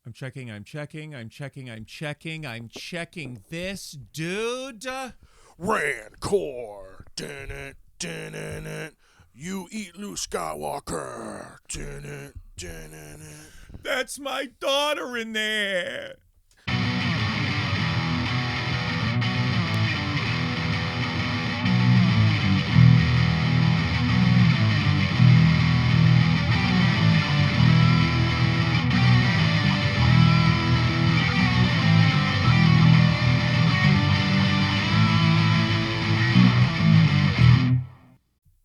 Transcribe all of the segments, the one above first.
I'm checking this, dude. Rancor. Dun-dun, dun-dun-dun. You eat Luke Skywalker. Dun-dun, dun-dun-dun. That's my daughter in there.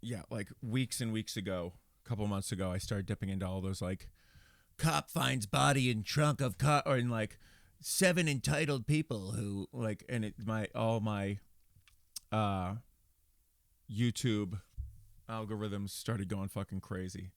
Yeah, like weeks and weeks ago, a couple months ago, I started dipping into all those like cop finds body in trunk of car, or in like 7 entitled people who like, and it all my YouTube algorithms started going fucking crazy,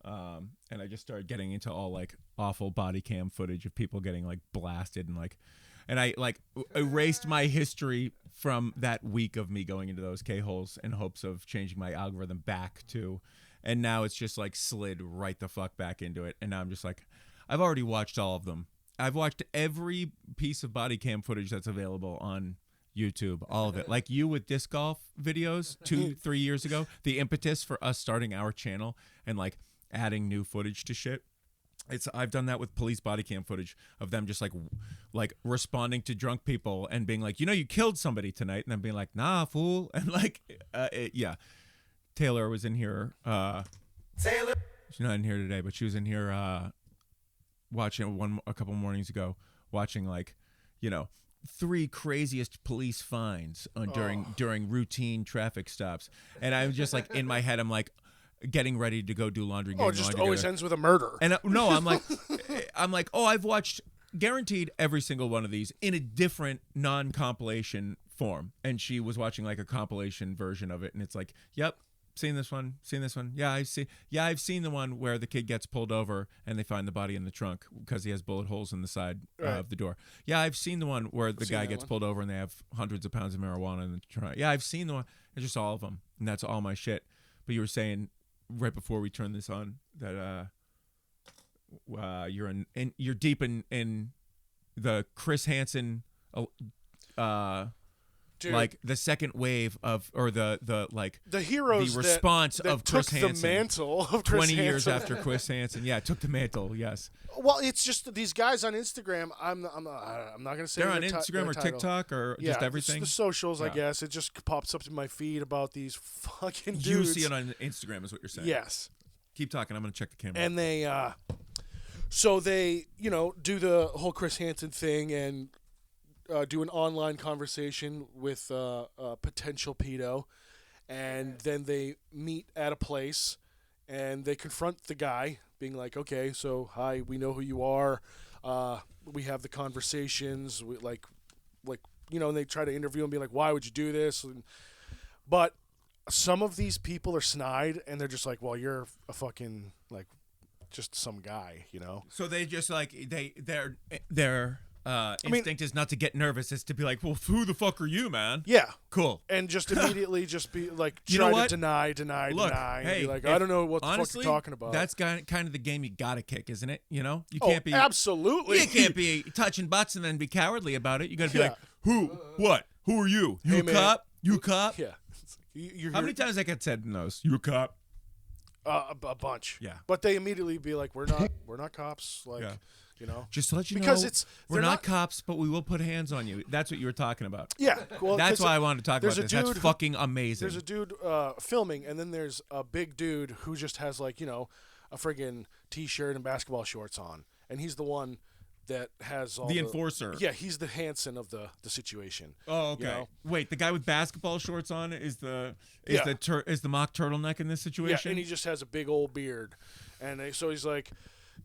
and I just started getting into all like awful body cam footage of people getting like blasted and I like erased my history from that week of me going into those K-holes in hopes of changing my algorithm back to, and now it's just like slid right the fuck back into it. And now I'm just like, I've already watched all of them. I've watched every piece of body cam footage that's available on YouTube, all of it. Like you with disc golf videos 2-3 years ago, the impetus for us starting our channel and like adding new footage to shit. I've done that with police body cam footage of them just like responding to drunk people and being like, you killed somebody tonight, and then being like, nah, fool, and like, yeah. Taylor was in here. Taylor, she's not in here today, but she was in here watching a couple mornings ago, watching like, 3 craziest police finds during routine traffic stops, and I'm just like in my head, I'm like, getting ready to go do laundry. Oh, it just always ends with a murder. And no, I'm like, oh, I've watched guaranteed every single one of these in a different non-compilation form. And she was watching like a compilation version of it, and it's like, yep, seen this one. Yeah, I've seen the one where the kid gets pulled over and they find the body in the trunk because he has bullet holes in the side of the door. Yeah, I've seen the one where the guy gets pulled over and they have hundreds of pounds of marijuana in the trunk. Yeah, I've seen the one. It's just all of them, and that's all my shit. But you were saying right before we turned this on that you're deep in the Chris Hansen Dude, like the second wave of, or the heroes, the response that of Chris took Hansen, the mantle of Chris 20 years Hansen. after Chris Hansen, took the mantle. Yes. Well, it's just that these guys on Instagram. I'm not gonna say they're on Instagram or TikTok or just everything. The socials, I guess. It just pops up in my feed about these fucking dudes. You see it on Instagram, is what you're saying. Yes. Keep talking. I'm gonna check the camera. And they, so they, do the whole Chris Hansen thing and do an online conversation with a potential pedo, and then they meet at a place and they confront the guy, being like, okay, so hi, we know who you are, we have the conversations, and they try to interview him, be like, why would you do this? But some of these people are snide, and they're just like, well, you're a fucking just some guy, So they just like their instinct is not to get nervous. It's to be like, well, who the fuck are you, man? Yeah. Cool. And just immediately just be like, to deny. Look, and hey, be like, I don't know what the fuck you're talking about. That's kind of the game you gotta kick, isn't it? You can't be. Absolutely. You can't be touching butts and then be cowardly about it. You gotta be like, who? What? Who are you? You a cop? You a cop? Yeah. How many times I get said in those? You a cop? A bunch. Yeah. But they immediately be like, we're not cops. Just to let you because know, we're not cops, but we will put hands on you. That's what you were talking about. Yeah. Well, that's why I wanted to talk about this. That's fucking amazing. There's a dude filming, and then there's a big dude who just has a friggin' t-shirt and basketball shorts on, and he's the one that has all the enforcer. Yeah, he's the Hansen of the situation. Oh, okay. Wait, the guy with basketball shorts on is the mock turtleneck in this situation? Yeah, and he just has a big old beard, and so he's like,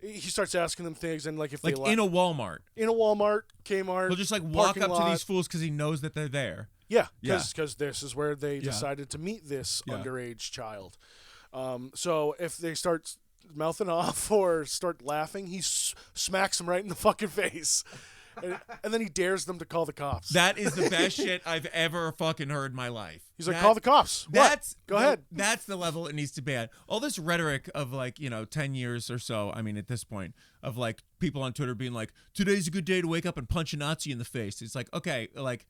he starts asking them things, and if they in a Walmart, Kmart, he'll just walk up to these fools because he knows that they're there. Yeah, because this is where they decided to meet this underage child. So if they start mouthing off or start laughing, he smacks him right in the fucking face. and then he dares them to call the cops. That is the best shit I've ever fucking heard in my life. He's like, call the cops. Go ahead. That's the level it needs to be at. All this rhetoric of 10 years or so, I mean, at this point, of like people on Twitter being like, today's a good day to wake up and punch a Nazi in the face. It's like, okay, like,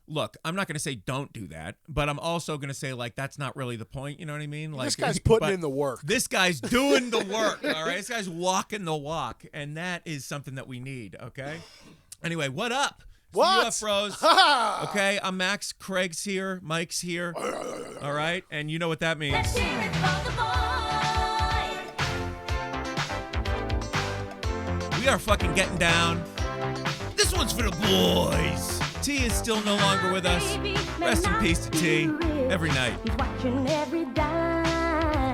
look, I'm not going to say don't do that, but I'm also going to say, like, that's not really the point. You know what I mean? Like, this guy's putting in the work. This guy's doing the work, all right? This guy's walking the walk, and that is something that we need, okay? Anyway, what up? What? UFBros. Okay, I'm Max. Craig's here. Mike's here. All right? And you know what that means. Let's hear it for the boys. We are fucking getting down. This one's for the boys. T is still no longer with us. Rest in peace to T. Every night.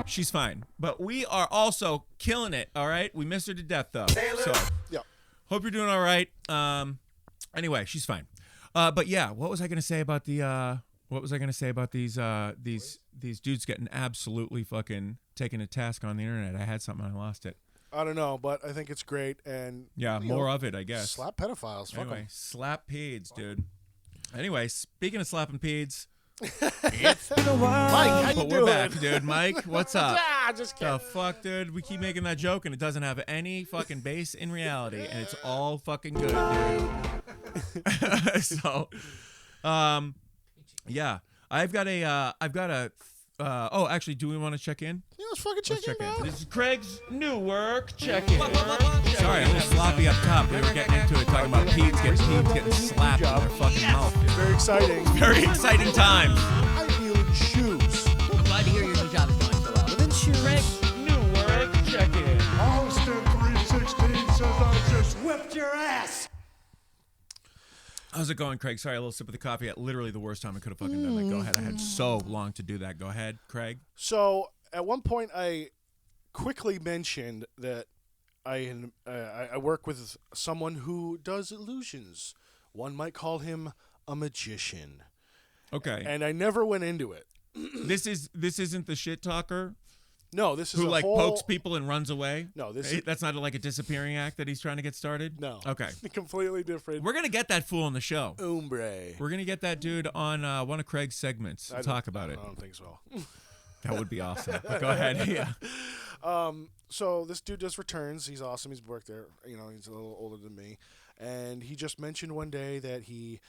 She's fine. But we are also killing it, all right? We miss her to death, though. So, Yeah. hope you're doing all right. Anyway, she's fine. But yeah, what was I going to say about these dudes getting absolutely fucking taken to task on the internet? I had something, I lost it. I don't know, but I think it's great. And Yeah, more of it, I guess. Slap pedophiles. Fuck Anyway, 'em. slap peds, dude. Anyway, speaking of slapping peds, Mike, how you but doing? we're back, dude. Mike, what's up? Just kidding. The fuck, dude? We keep making that joke, and it doesn't have any fucking base in reality, and it's all fucking good, dude. So, yeah, I've got a. Oh, actually, do we want to check in? Yeah, let's fucking check in, man. This is Craig's new work. Check in. Sorry, a little sloppy up top. We were getting into it, talking about peds getting slapped in their fucking mouth. Dude. Very exciting. Very exciting times. I feel shoes. I'm glad to hear your new job is going so well. Within shoes. Craig's new work. Check in. Austin 316 says I just whipped your ass. How's it going, Craig? Sorry, a little sip of the coffee at literally the worst time I could have fucking done that. Go ahead. I had so long to do that. Go ahead, Craig. So at one point, I quickly mentioned that I work with someone who does illusions. One might call him a magician, Okay. and I never went into it. This isn't the shit talker No, this is who a like whole, pokes people and runs away. No, this is That's not like a disappearing act that he's trying to get started. no. Okay. Completely different. We're gonna get that fool on the show. Umbre. We're gonna get that dude on one of Craig's segments to talk about it. I don't think so. That would be awesome. But go ahead. Yeah. So this dude does returns. He's awesome. He's worked there. You know, he's a little older than me, and he just mentioned one day that he.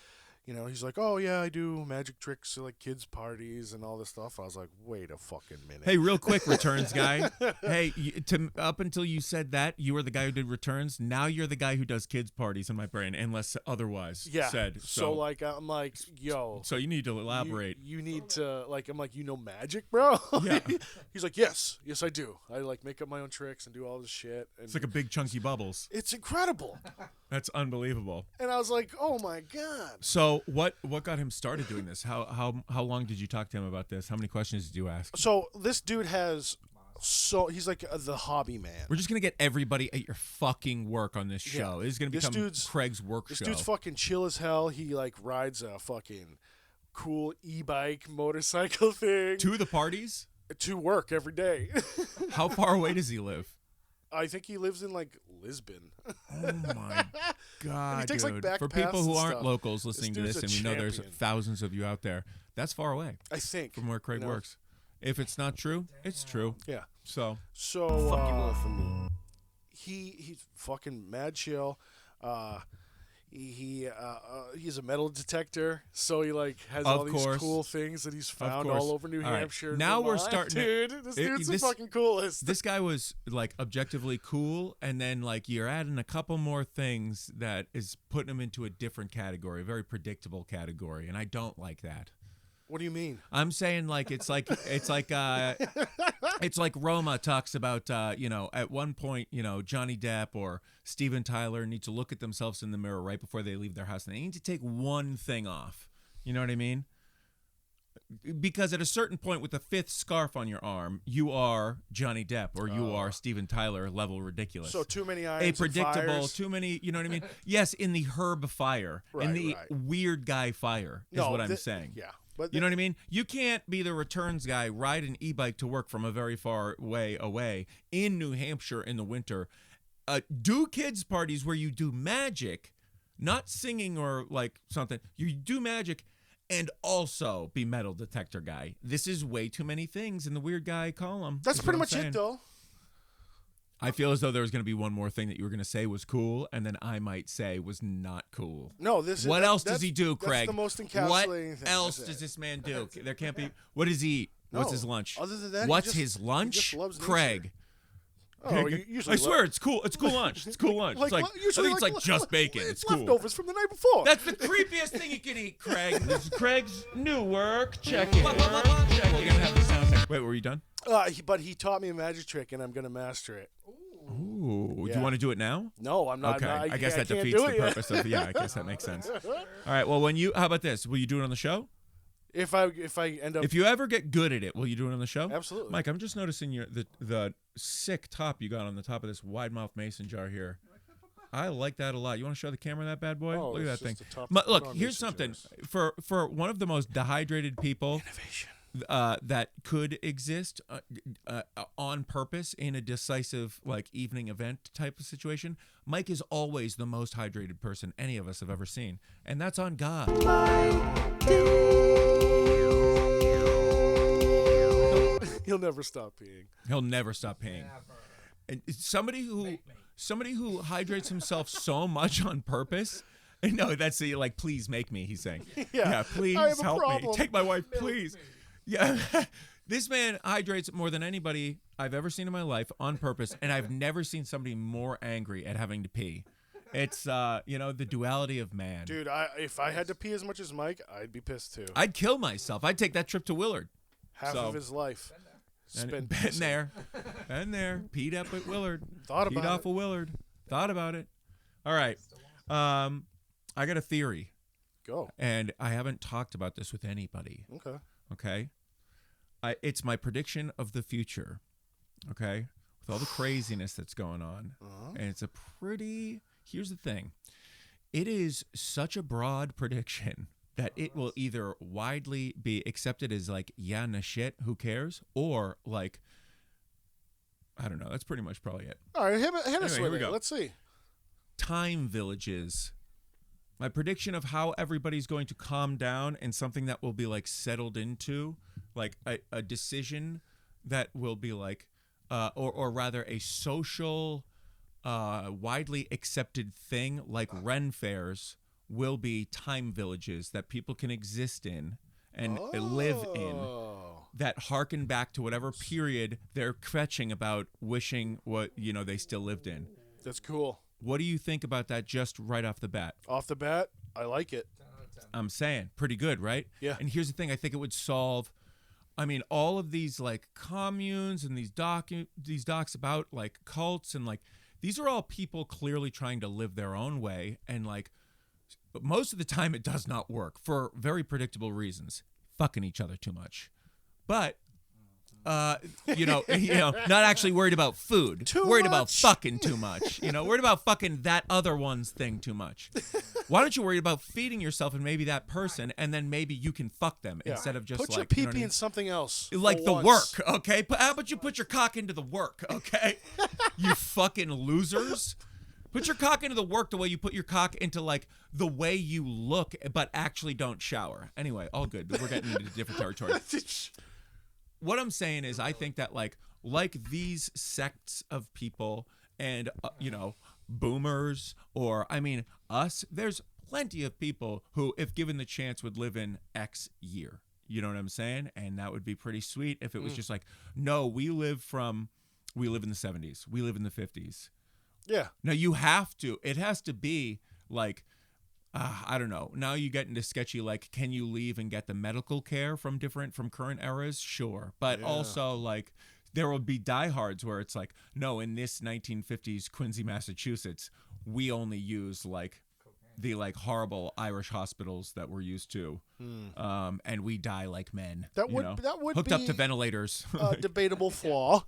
You know, he's like, oh, yeah, I do magic tricks at, like, kids' parties and all this stuff. I was like, wait a fucking minute. Hey, real quick, returns guy. Hey, up until you said that, you were the guy who did returns. Now you're the guy who does kids' parties in my brain, unless otherwise said. So, like, I'm like, yo. So you need to elaborate. You need to, like, I'm like, you know magic, bro? Yeah. He's like, yes, I do. I, like, make up my own tricks and do all this shit. And It's like a big chunky bubbles. it's incredible. That's unbelievable. And I was like, oh, my God. So what got him started doing this? How long did you talk to him about this? How many questions did you ask? So this dude has, he's like the hobby man. We're just gonna get everybody at your fucking work on this show. It's gonna This become dude's- Craig's work This show. dude's fucking chill as hell. He like rides a fucking cool e-bike motorcycle thing To the parties? to work every day. How far away does he live? I think he lives in like Lisbon. Oh my god, takes, like, dude! back For paths people who and aren't stuff. locals listening to dude's this, a and we know there's champion. thousands of you out there, that's far away I think from where Craig you know? works. If it's not true, it's true. Yeah. So So Fuck you want from me. he's fucking mad chill. He's a metal detector, so he like has Of all these course. cool things that he's found course. all over New All right. Hampshire. and Now we're Vermont. starting to- dude. This dude's the this- fucking coolest. this guy was like objectively cool, and then like you're adding a couple more things that is putting him into a different category, a very predictable category, and I don't like that. What do you mean? I'm saying like it's like Roma talks about at one point Johnny Depp or Steven Tyler need to look at themselves in the mirror right before they leave their house, and they need to take one thing off. You know what I mean? Because at a certain point with the fifth scarf on your arm, you are Johnny Depp or you are Steven Tyler level ridiculous. So too many A irons. predictable, and fires. too many, you know what I mean? Yes, in the Herb fire, in Right, the right. weird guy fire is No, what I'm saying. Yeah, but You know what I mean? You can't be the returns guy, ride an e-bike to work from a very far way away in New Hampshire in the winter. Do kids parties where you do magic, not singing or like something. You do magic and also be metal detector guy. This is way too many things in the weird guy column. That's is pretty what I'm much saying. it, though. I feel as though there was going to be one more thing that you were going to say was cool, and then I might say was not cool. No, this is What else does he do, Craig? That's the most encapsulating what thing. else does this man do? There can't be. What does he eat? What's No. his lunch? Other than that, what's he his just lunch? loves nature. Craig. Oh, you usually I swear it's cool. It's cool lunch. It's cool lunch. It's like usually I think it's like just bacon. It's cool. leftovers from the night before. That's the creepiest thing you can eat, Craig. This is Craig's new work. Check it. We're gonna have the sound check. Wait, were you done? But he taught me a magic trick, and I'm gonna master it. Ooh. Do Yeah. you want to do it now? No, I'm not. Okay. I guess that can't defeats do the it yet. purpose of. Yeah, I guess that makes sense. All right. Well, how about this? Will you do it on the show? If I end up, If you ever get good at it, will you do it on the show? Absolutely. Mike, I'm just noticing the sick top you got on the top of this wide mouth mason jar here. I like that a lot. You want to show the camera that bad boy? Oh, Look at it's that thing. just a top Look, on here's mason something jars. for one of the most dehydrated people innovation. that could exist on purpose in a decisive like evening event type of situation. Mike is always the most hydrated person any of us have ever seen, and that's on God. He'll never stop peeing. He'll never stop paying. And somebody who hydrates himself so much on purpose. No, that's the like, please make me. He's saying, yeah, please I have a help me. problem. Take my wife, please. Yeah, this man hydrates more than anybody I've ever seen in my life on purpose, and I've never seen somebody more angry at having to pee. It's the duality of man. Dude, if I had to pee as much as Mike, I'd be pissed too. I'd kill myself. I'd take that trip to Willard. Half of his life spent Been there, peed up at Willard. Thought peed about off it. of Willard. Thought about it. All right. I got a theory, Go. and I haven't talked about this with anybody. Okay. Okay. It's my prediction of the future. Okay, with all the craziness that's going on, and it's a pretty. Here's the thing. It is such a broad prediction that it will either widely be accepted as like, yeah, nah shit, who cares? Or like, I don't know. That's pretty much probably it. All right, hit us Anyway, with here we it. go. Let's see. Time villages. My prediction of how everybody's going to calm down and something that will be like settled into, like a decision that will be like, or rather a social, widely accepted thing like Ren fairs will be time villages that people can exist in and live in that harken back to whatever period they're fetching about wishing what they still lived in. That's cool. What do you think about that just right off the bat? Off the bat, I like it. I'm saying pretty good, right? Yeah. And here's the thing, I think it would solve all of these like communes and these docs about like cults and like these are all people clearly trying to live their own way, and like but most of the time it does not work for very predictable reasons. Fucking each other too much. But not actually worried about food. Too worried about much. fucking too much. Worried about fucking that other one's thing too much. Why don't you worry about feeding yourself and maybe that person, and then maybe you can fuck them instead of just put your like pee-pee you know what I mean? in something else. Like for the once. work, okay? How about you put your cock into the work, okay? You fucking losers. Put your cock into the work the way you put your cock into like the way you look, but actually don't shower. Anyway, all good. We're getting into different territory. What I'm saying is I think that like these sects of people and, boomers or, us, there's plenty of people who, if given the chance, would live in X year. You know what I'm saying? And that would be pretty sweet if it was just like, no, we live in the 70s. We live in the 50s. Yeah. Now you have to. It has to be like, I don't know. Now you get into sketchy like, can you leave and get the medical care from current eras? Sure, but also like there will be diehards where it's like, no, in this 1950s Quincy, Massachusetts, we only use like the like horrible Irish hospitals that we're used to, and we die like men. That you would know? that would hooked be up to ventilators. a debatable flaw.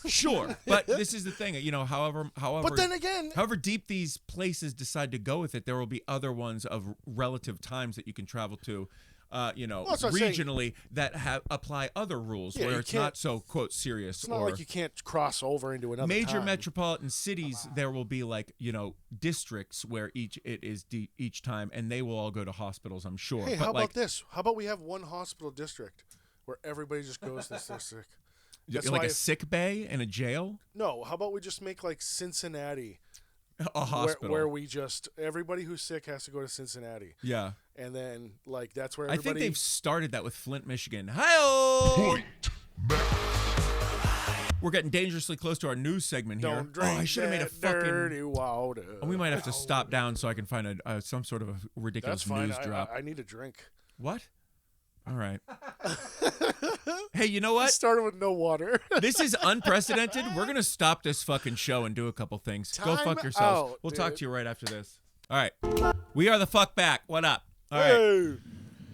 Sure, but this is the thing. However. But then again, However deep these places decide to go with it, there will be other ones of relative times that you can travel to. that's what I'm saying. regionally that apply other rules Yeah, where you it's can't- not so quote serious. It's not or like you can't cross over into another major time. metropolitan cities. There will be like districts where each time, and they will all go to hospitals. I'm sure. Hey, but how like, about this? How about we have one hospital district where everybody just goes to this district? That's like why a sick bay and a jail, No, how about we just make like Cincinnati a hospital. where we just everybody who's sick has to go to Cincinnati, yeah. and then like that's where I everybody. think they've started that with Flint, Michigan. Hi-oh! We're getting dangerously close to our news segment here. Don't drink I should have made a that fucking. dirty water. We might have to stop down so I can find some sort of a ridiculous That's fine. news drop. I need a drink. What? All right. Hey, you know what? Started with no water. This is unprecedented. We're going to stop this fucking show and do a couple things. Go fuck Time yourselves. out, We'll talk dude. to you right after this. All right. We are the fuck back. What up? All right. Hey.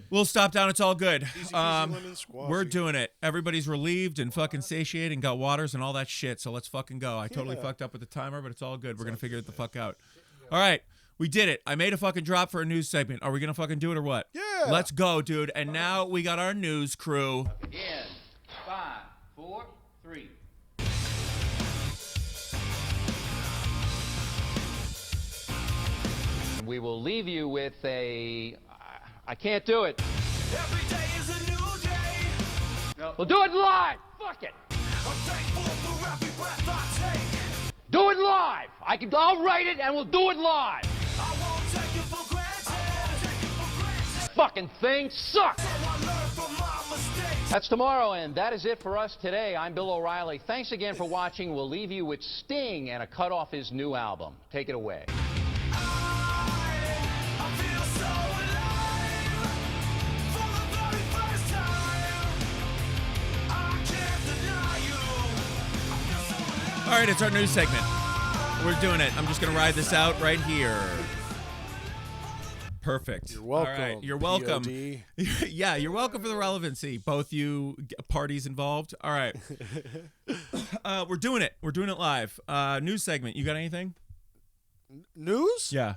We'll stop down. It's all good. Easy peasy lemon squashy. We're doing it. Everybody's relieved and fucking satiated and got waters and all that shit. So let's fucking go. I totally fucked up with the timer, but it's all good. We're going to figure it the fuck out. All right. We did it. I made a fucking drop for a news segment. Are we going to fucking do it or what? Yeah. Let's go, dude. And now we got our news crew. In 5, 4, 3. We will leave you with I can't do it. Every day is a new day. We'll do it live. Fuck it. I'm thankful for every breath I take. Do it live. I'll write it and we'll do it live. I won't take it for granted. Fucking thing sucks. So I learn from my mistakes. That's tomorrow, and that is it for us today. I'm Bill O'Reilly. Thanks again for watching. We'll leave you with Sting and a cut off his new album. Take it away. I feel so alive for the very first time. I can't deny you. I feel so alive. All right, it's our news segment. We're doing it. I'm just going to ride this out right here. Perfect. You're welcome. All right, you're welcome. POD. Yeah, you're welcome for the relevancy. Both you parties involved. All right. We're doing it. We're doing it live. News segment. You got anything? News? Yeah.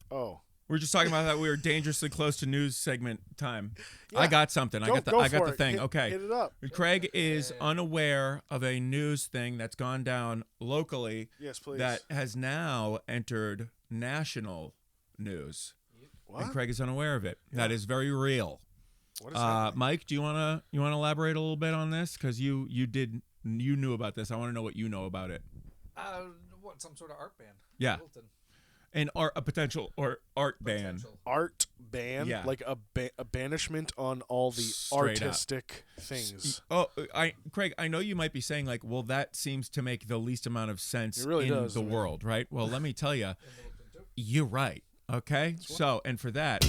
Oh. We're just talking about that we were dangerously close to news segment time. Yeah. I got something. I got the for it. thing. Hit- Okay. Hit it up. Craig is unaware of a news thing that's gone down locally Yes, please. that has now entered national news. What? And Craig is unaware of it. That is very real. What is happening? Mike, do you wanna elaborate a little bit on this? Because you knew about this. I want to know what you know about it. What, some sort of art band? Yeah. Wilton. A potential art ban. Potential. Art ban? Yeah. Like a banishment on all the Straight up. artistic things. Oh, Craig, I know you might be saying like, well, that seems to make the least amount of sense It really in does, the man. world, right? Well, let me tell you, you're right. Okay, so and for that,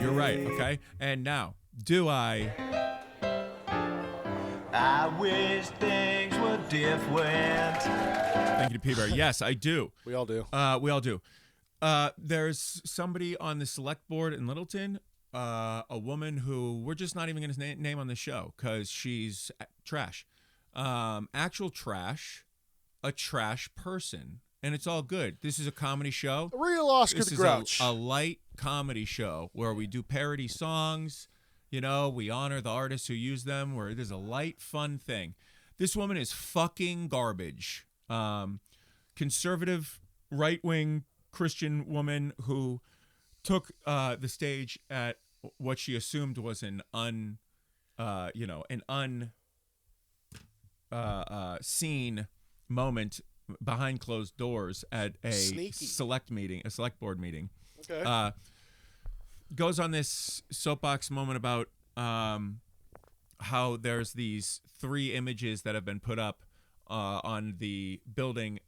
you're right. Okay, and now, do I? I wish things were different. Thank you to P-Bear. Yes, I do. We all do. We all do. There's somebody on the select board in Littleton, a woman who we're just not even going to name on the show because she's trash. Actual trash, a trash person. And it's all good. This is a comedy show. A real Oscar This the is Grouch. a light comedy show where we do parody songs. You know, we honor the artists who use them, where it is a light, fun thing. This woman is fucking garbage. Conservative, right-wing Christian woman who took the stage at what she assumed was an unseen moment behind closed doors at a Sneaky. select board meeting. Okay. Goes on this soapbox moment about how there's these 3 images that have been put up on the building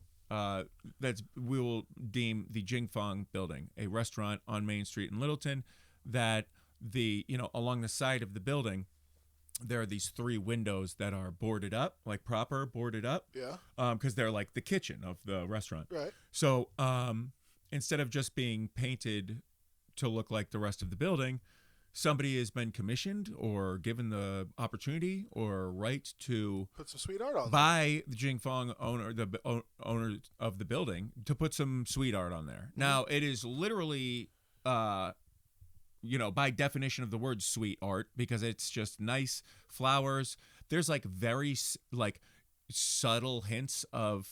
that's we will deem the Jing Fong building, a restaurant on Main Street in Littleton, that along the side of the building there are these 3 windows that are boarded up, like proper boarded up. Yeah. Because they're like the kitchen of the restaurant. Right. So instead of just being painted to look like the rest of the building, somebody has been commissioned or given the opportunity or right to Put some sweet art on there. by the Jing Fong owner of the building to put some sweet art on there. Now, it is literally by definition of the word, sweet art, because it's just nice flowers. There's like very like subtle hints of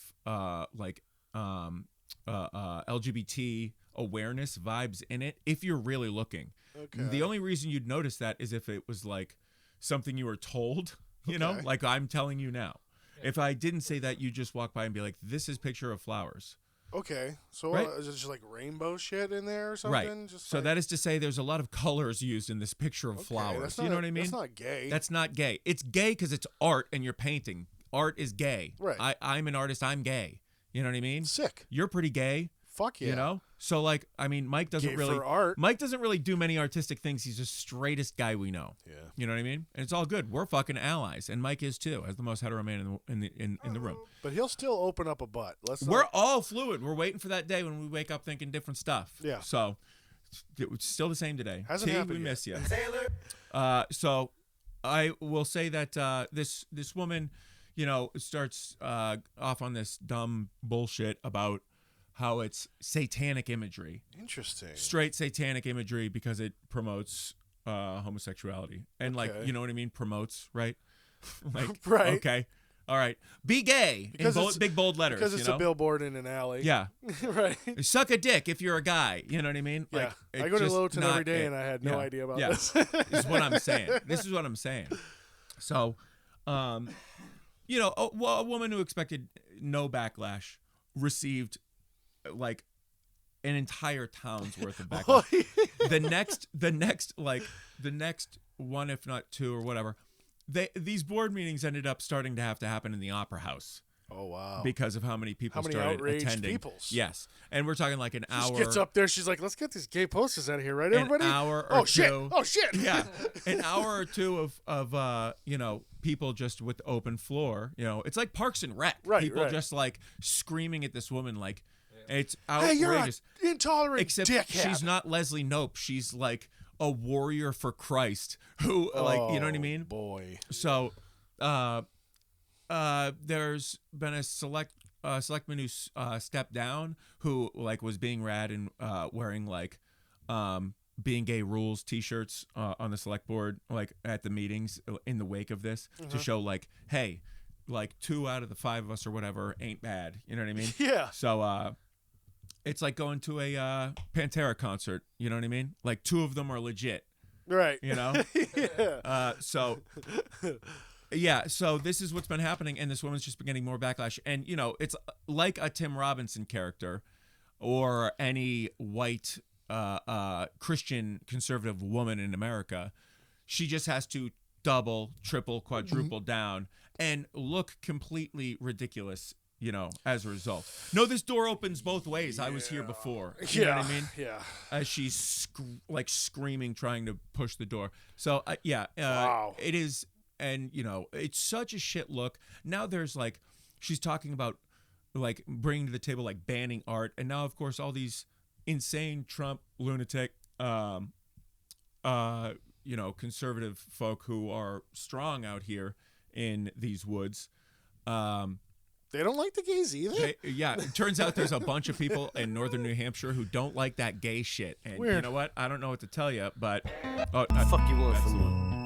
LGBT awareness vibes in it if you're really looking. Okay. The only reason you'd notice that is if it was like something you were told, like I'm telling you now. If I didn't say that, you just walk by and be like, this is picture of flowers. Okay. So Right. is it just like rainbow shit in there or something? Right. Just So like, that is to say there's a lot of colors used in this picture of flowers. that's You know not- what I mean? That's not gay. That's not gay. It's gay because it's art and you're painting. Art is gay. Right. I'm an artist. I'm gay. You know what I mean? sick. You're pretty gay. Fuck yeah. You know? So like, I mean, Mike doesn't Gay really for art. Mike doesn't really do many artistic things. He's the straightest guy we know. Yeah. You know what I mean? And it's all good. We're fucking allies, and Mike is too, as the most hetero man in the room. But he'll still open up a butt. Let's We're not, all fluid. We're waiting for that day when we wake up thinking different stuff. Yeah. So it's still the same today. Hasn't T, happened we yet. miss you. So I will say that this woman, starts off on this dumb bullshit about how it's satanic imagery, interesting. straight satanic imagery, because it promotes homosexuality and like, Okay. you know what I mean? Promotes, right? Like, Right. Okay. All right. Be gay Because in it's- big bold letters. Because it's you know? a billboard in an alley. Yeah. Right. Suck a dick if you're a guy. You know what I mean? Yeah. Like, I it's go to just Lowton not every day it. and I had no Yeah. idea about Yeah. this. This is what I'm saying. This is what I'm saying. So, a woman who expected no backlash received like an entire town's worth of backlash. the next one, if not two or whatever, these board meetings ended up starting to have to happen in the Opera House. Oh wow. Because of how many people How many started outraged attending. peoples. Yes. And we're talking like an She hour. gets up there. She's like, "Let's get these gay posters out of here, right, An everybody?" hour or oh shit! two. Oh shit! Yeah, an hour or two of people just with open floor. It's like Parks and Rec. Right, People right. just like screaming at this woman like it's Hey, you're outrageous. an intolerant Except dickhead. she's not Leslie Knope. She's like a warrior for Christ who like, you know what I mean? Boy. So there's been a selectman who stepped down, who like was being rad and wearing like being gay rules t-shirts on the select board, like at the meetings in the wake of this, to show like, hey, like 2 out of the 5 of us or whatever ain't bad. You know what I mean? Yeah. So it's like going to a Pantera concert. You know what I mean? Like 2 of them are legit. Right. You know? Yeah. So this is what's been happening, and this woman's just been getting more backlash. And, it's like a Tim Robinson character or any white Christian conservative woman in America. She just has to double, triple, quadruple down and look completely ridiculous, as a result. No, this door opens both ways. I was here before. You know what I mean? Yeah. As she's screaming, trying to push the door. So, Wow. it is. And, it's such a shit look. Now there's like, she's talking about like bringing to the table, like banning art. And now, of course, all these insane Trump lunatic, conservative folk who are strong out here in these woods. They don't like the gays either. It turns out there's a bunch of people in northern New Hampshire who don't like that gay shit. And you Weird. know what? I don't know what to tell you, but Fuck you want from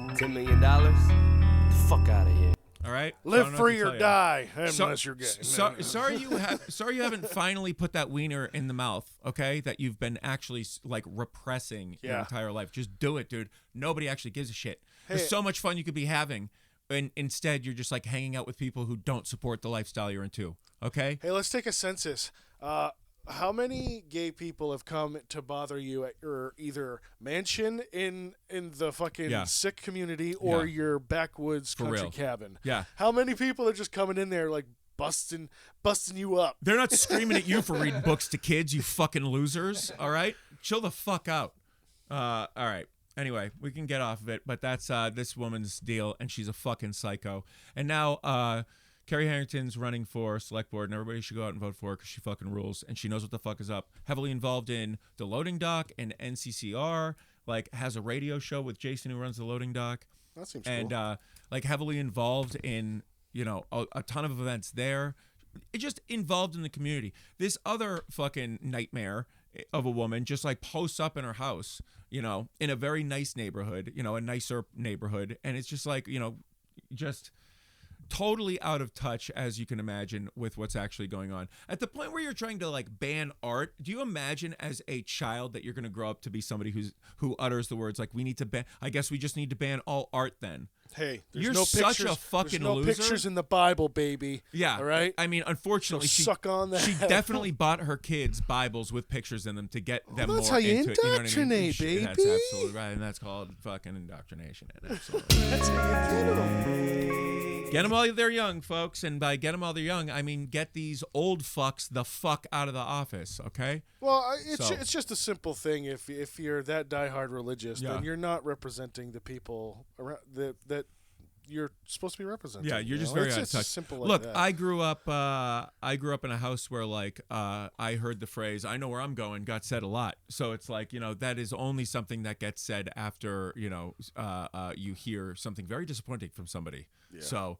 me? $10 million? The fuck out of here. all right. Live I don't know what free to or tell you. die, So- unless you're gay. Sorry you haven't finally put that wiener in the mouth, okay? That you've been actually like repressing your Yeah. entire life. Just do it, dude. Nobody actually gives a shit. Hey- There's so much fun you could be having, and instead you're just like hanging out with people who don't support the lifestyle you're into, okay? Hey, let's take a census. How many gay people have come to bother you at your either mansion in the fucking Yeah. sick community or Yeah. your backwoods For country real. cabin? Yeah. How many people are just coming in there like busting you up? They're not screaming at you for reading books to kids, you fucking losers, all right? Chill the fuck out. All right. Anyway, we can get off of it, but that's this woman's deal, and she's a fucking psycho. And now Carrie Harrington's running for select board, and everybody should go out and vote for her because she fucking rules, and she knows what the fuck is up. Heavily involved in the loading dock and NCCR, like has a radio show with Jason who runs the loading dock. That seems And cool. like heavily involved in a ton of events there. It just involved in the community. This other fucking nightmare of a woman just like posts up in her house, you know, in a very nice neighborhood, you know, a nicer neighborhood, and it's just like, you know, just totally out of touch, as you can imagine, with what's actually going on. At the point where you're trying to like ban art, do you imagine as a child that you're going to grow up to be somebody who utters the words like, we need to ban, I guess we just need to ban all art then? Hey, there's you're no such pictures, a fucking there's no loser. pictures in the Bible, baby. Yeah. All right? I mean, unfortunately, So suck on that. she definitely bought her kids Bibles with pictures in them to get them that's more how you into it. You know what I mean? indoctrinate, baby. That's absolutely right, and that's called fucking indoctrination. Absolutely. That's how you get 'em. Get them while they're young, folks, and by get them while they're young, I mean get these old fucks the fuck out of the office, okay? Well, So- it's just a simple thing. If you're that diehard religious, Yeah. then you're not representing the people around that you're supposed to be representing. Yeah, you're you just know? very it's out of just touch. simple like Look, that. I grew up in a house where like I heard the phrase "I know where I'm going" got said a lot. So it's like, you know, that is only something that gets said after, you know, you hear something very disappointing from somebody. So,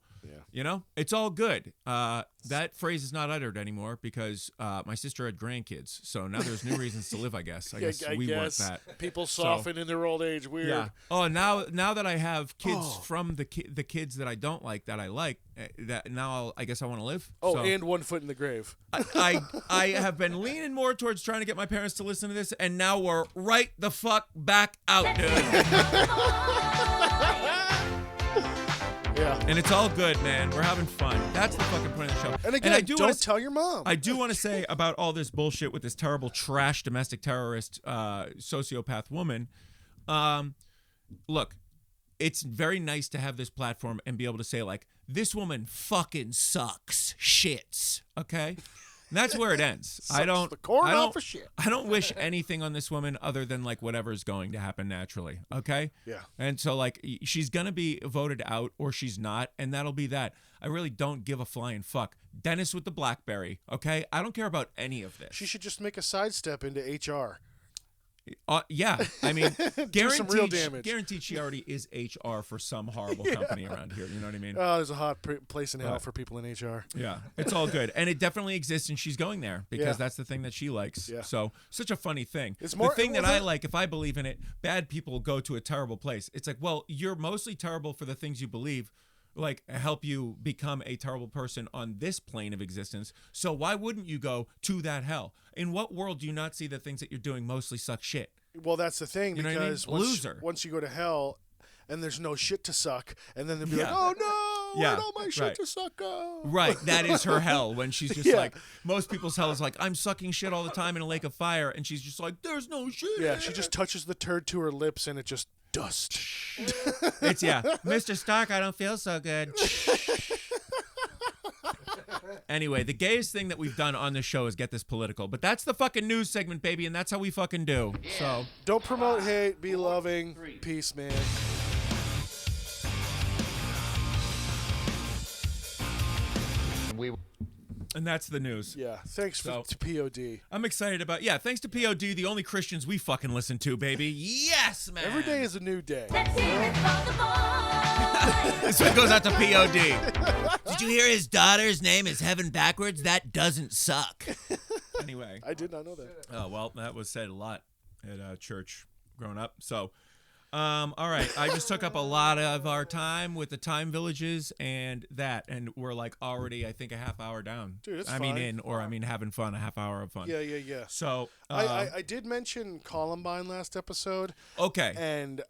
you know, it's all good. That phrase is not uttered anymore because my sister had grandkids. So now there's new reasons to live, I guess. I guess we want that. People soften in their old age. Weird. Yeah. Oh, now that I have kids from the kids that I don't like that I like, that now I guess I want to live. Oh, So and one foot in the grave. I have been leaning more towards trying to get my parents to listen to this, and now we're right the fuck back out, dude. Yeah. And it's all good, man. We're having fun. That's the fucking point of the show. And again, I do don't wanna, tell your mom. I do want to say about all this bullshit with this terrible trash domestic terrorist sociopath woman. Look, it's very nice to have this platform and be able to say like, this woman fucking sucks, shits. Okay. And that's where it ends. I don't. the corn I don't, off of shit. I don't wish anything on this woman other than like whatever is going to happen naturally. Okay. Yeah. And so like she's gonna be voted out or she's not, and that'll be that. I really don't give a flying fuck. Dennis with the BlackBerry. Okay. I don't care about any of this. She should just make a sidestep into HR. Yeah, I mean, some real damage. guaranteed she already is HR for some horrible company around here. You know what I mean? Oh, there's a hot place in hell for people in HR. Yeah, it's all good, and it definitely exists, and she's going there because Yeah. that's the thing that she likes. Yeah. So such a funny thing. It's more- the thing that well, I like. If I believe in it, bad people go to a terrible place. It's like, well, you're mostly terrible for the things you believe. Like help you become a terrible person on this plane of existence. So why wouldn't you go to that hell? In what world do you not see the things that you're doing mostly suck shit? Well, that's the thing, You know what I mean? because Loser. once you go to hell and there's no shit to suck, and then they'll be like, Yeah. oh no, Yeah, where'd all my shit right. to suck go? Right, that is her hell when she's just Yeah. like, most people's hell is like, I'm sucking shit all the time in a lake of fire, and she's just like, there's no shit. Yeah, she just touches the turd to her lips and it just dust. It's, yeah, Mr. Stark, I don't feel so good. Anyway, the gayest thing that we've done on this show is get this political, but that's the fucking news segment, baby, and that's how we fucking do. So, Don't promote hate, be loving. Peace, man. and that's the news. Yeah, thanks So- to POD. I'm excited about, yeah, thanks to POD, the only Christians we fucking listen to, baby. Yes, man. Every day is a new day. This one goes out to POD. Did you hear his daughter's name is Heaven backwards? That doesn't suck. Anyway. I did not know that. Oh, well, that was said a lot at church growing up. So, all right. I just took up a lot of our time with the time villages and that. And we're like already, I think, a half hour down. Dude, it's I fine. mean, having fun, a half hour of fun. Yeah. So, I did mention Columbine last episode, okay. and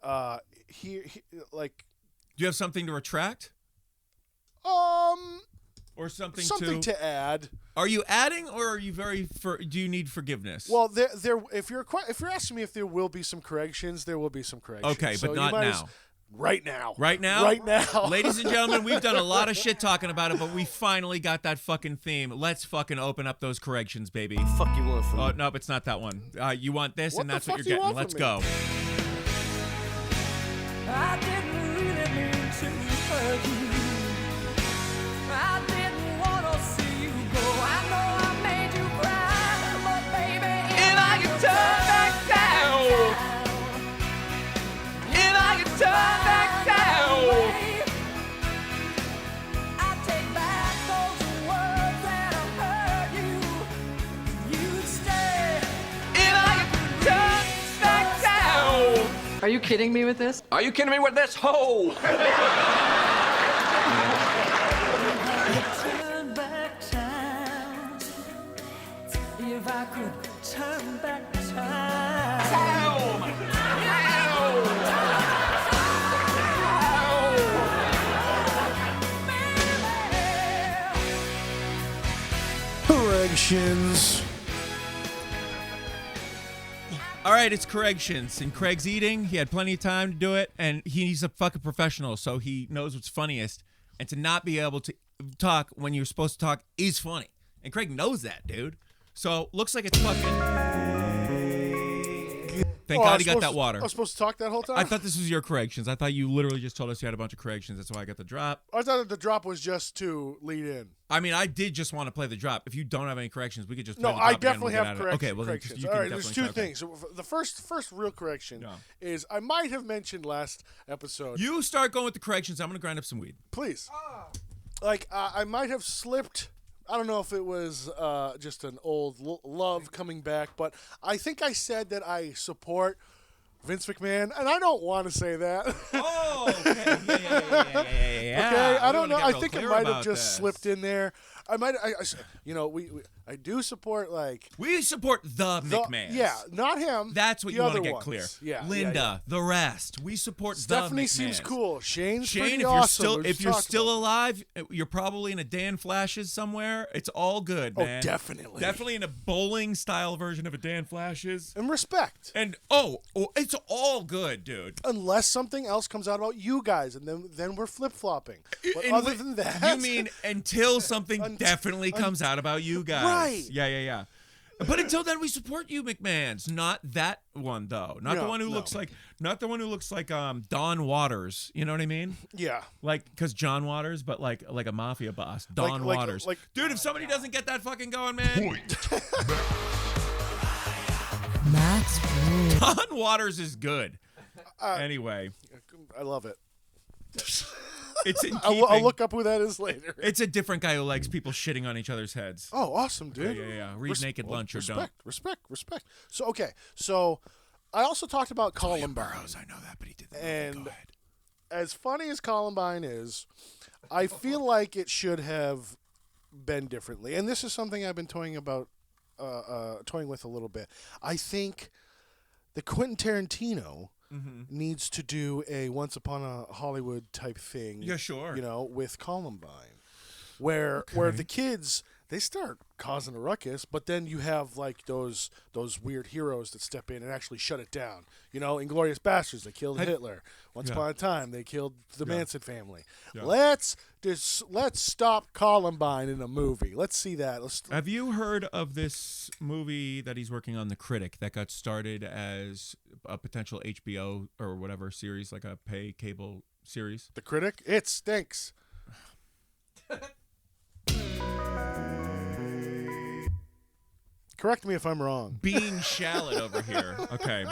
he like Do you have something to retract um or something to add. Are you adding or are you do you need forgiveness? Well, there if you're asking me if there will be some corrections, there will be some corrections. Okay, So but you not might now. Right now. Right now? Right now. Ladies and gentlemen, we've done a lot of shit talking about it, but we finally got that fucking theme. Let's fucking open up those corrections, baby. Fuck you want from Oh, me? no, it's not that one. You want this, What and the that's what fuck you're you getting. want Let's from go. me? I didn't really mean to hurt you. I didn't want to see you go. I know I made you cry, but baby, if I could turn back down, if I could turn back down, I'd take back those words that I heard you. You'd stay. If I Are you kidding me with this? Are you kidding me with this? Ho! Turn back time. If I could turn back time. Corrections. All right, it's corrections. And Craig's eating. He had plenty of time to do it. And he's a fucking professional, so he knows what's funniest. And to not be able to talk when you're supposed to talk is funny. And Craig knows that, dude. So, looks like it's fucking... Thank God he got that water. I was supposed to talk that whole time? I thought this was your corrections. I thought you literally just told us you had a bunch of corrections. That's why I got the drop. I thought that the drop was just to lead in. I mean, I did just want to play the drop. If you don't have any corrections, we could just play No, the drop I again and definitely we'll get have out of it. Okay, well, corrections. then All you right, can there's definitely two things. So the first real correction Yeah. is I might have mentioned last episode. You start going with the corrections. I'm going to grind up some weed. Please. Like, I might have slipped. I don't know if it was just an old love coming back, but I think I said that I support Vince McMahon, and I don't want to say that. Oh, okay. Yeah. Okay, I don't know. I Real think it clear might have about just this. slipped in there. I might, I do support like We support the the, McMahons. yeah, not him. That's what the you want to other get ones. clear. Yeah, Linda, the rest. We support Stephanie the McMahons. seems cool. Shane's Shane, pretty if you're awesome. still We if just you're talked still about alive, you're probably in a Dan Flashes somewhere. It's all good, Oh, man. definitely. Definitely in a bowling style version of a Dan Flashes. that. And respect. And it's all good, dude. Unless something else comes out about you guys, and then we're flip flopping. But And other than that, you mean until something definitely comes out about you guys? Right. Yeah. But until then, we support you, McMahons. Not that one though. Not the one who looks like. Not the one who looks like Don Waters. You know what I mean? yeah. Like, cause John Waters, but like a mafia boss, Don Like- Waters. like- Dude, if somebody doesn't get that fucking going, man. Max Rule. Don Waters is good. Anyway, I love it. it's in I'll keeping. look up who that is later. It's a different guy who likes people shitting on each other's heads. Oh, awesome, dude. Yeah. Read Naked Lunch or don't. Respect. So, okay. So, I also talked about Columbine. UFBros, I know that, but he did that. And Go ahead. as funny as Columbine is, I feel like it should have been differently. And this is something I've been toying with a little bit. I think the Quentin Tarantino needs to do a Once Upon a Hollywood type thing. Yeah, sure. You know, with Columbine, where the kids, they start causing a ruckus, but then you have like those weird heroes that step in and actually shut it down. You know, Inglourious Basterds, they killed Hitler. Once upon a time, they killed the Manson family. Yeah. Let's stop Columbine in a movie. Let's see that. Have you heard of this movie that he's working on, The Critic, that got started as a potential HBO or whatever series, like a pay cable series? The Critic, it stinks. Correct me if I'm wrong. Being shallot over here. Okay.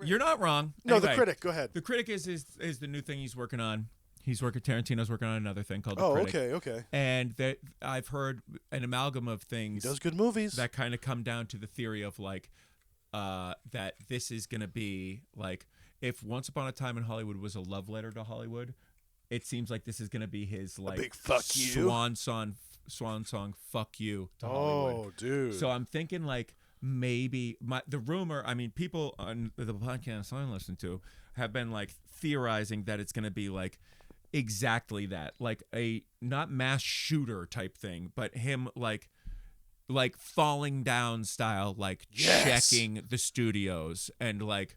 You're not wrong. No, Anyway, The Critic. Go ahead. The Critic is the new thing he's working on. Tarantino's working on another thing called The Oh, Critic. okay. And that I've heard an amalgam of things He does good movies. that kind of come down to the theory of like that this is going to be like if Once Upon a Time in Hollywood was a love letter to Hollywood, it seems like this is going to be his like big fuck you. swan song fuck you to Hollywood. Oh, dude. So I'm thinking like maybe the rumor, I mean people on the podcast I listen to have been like theorizing that it's going to be like exactly that, like a not mass shooter type thing, but him like falling down style, like checking the studios and like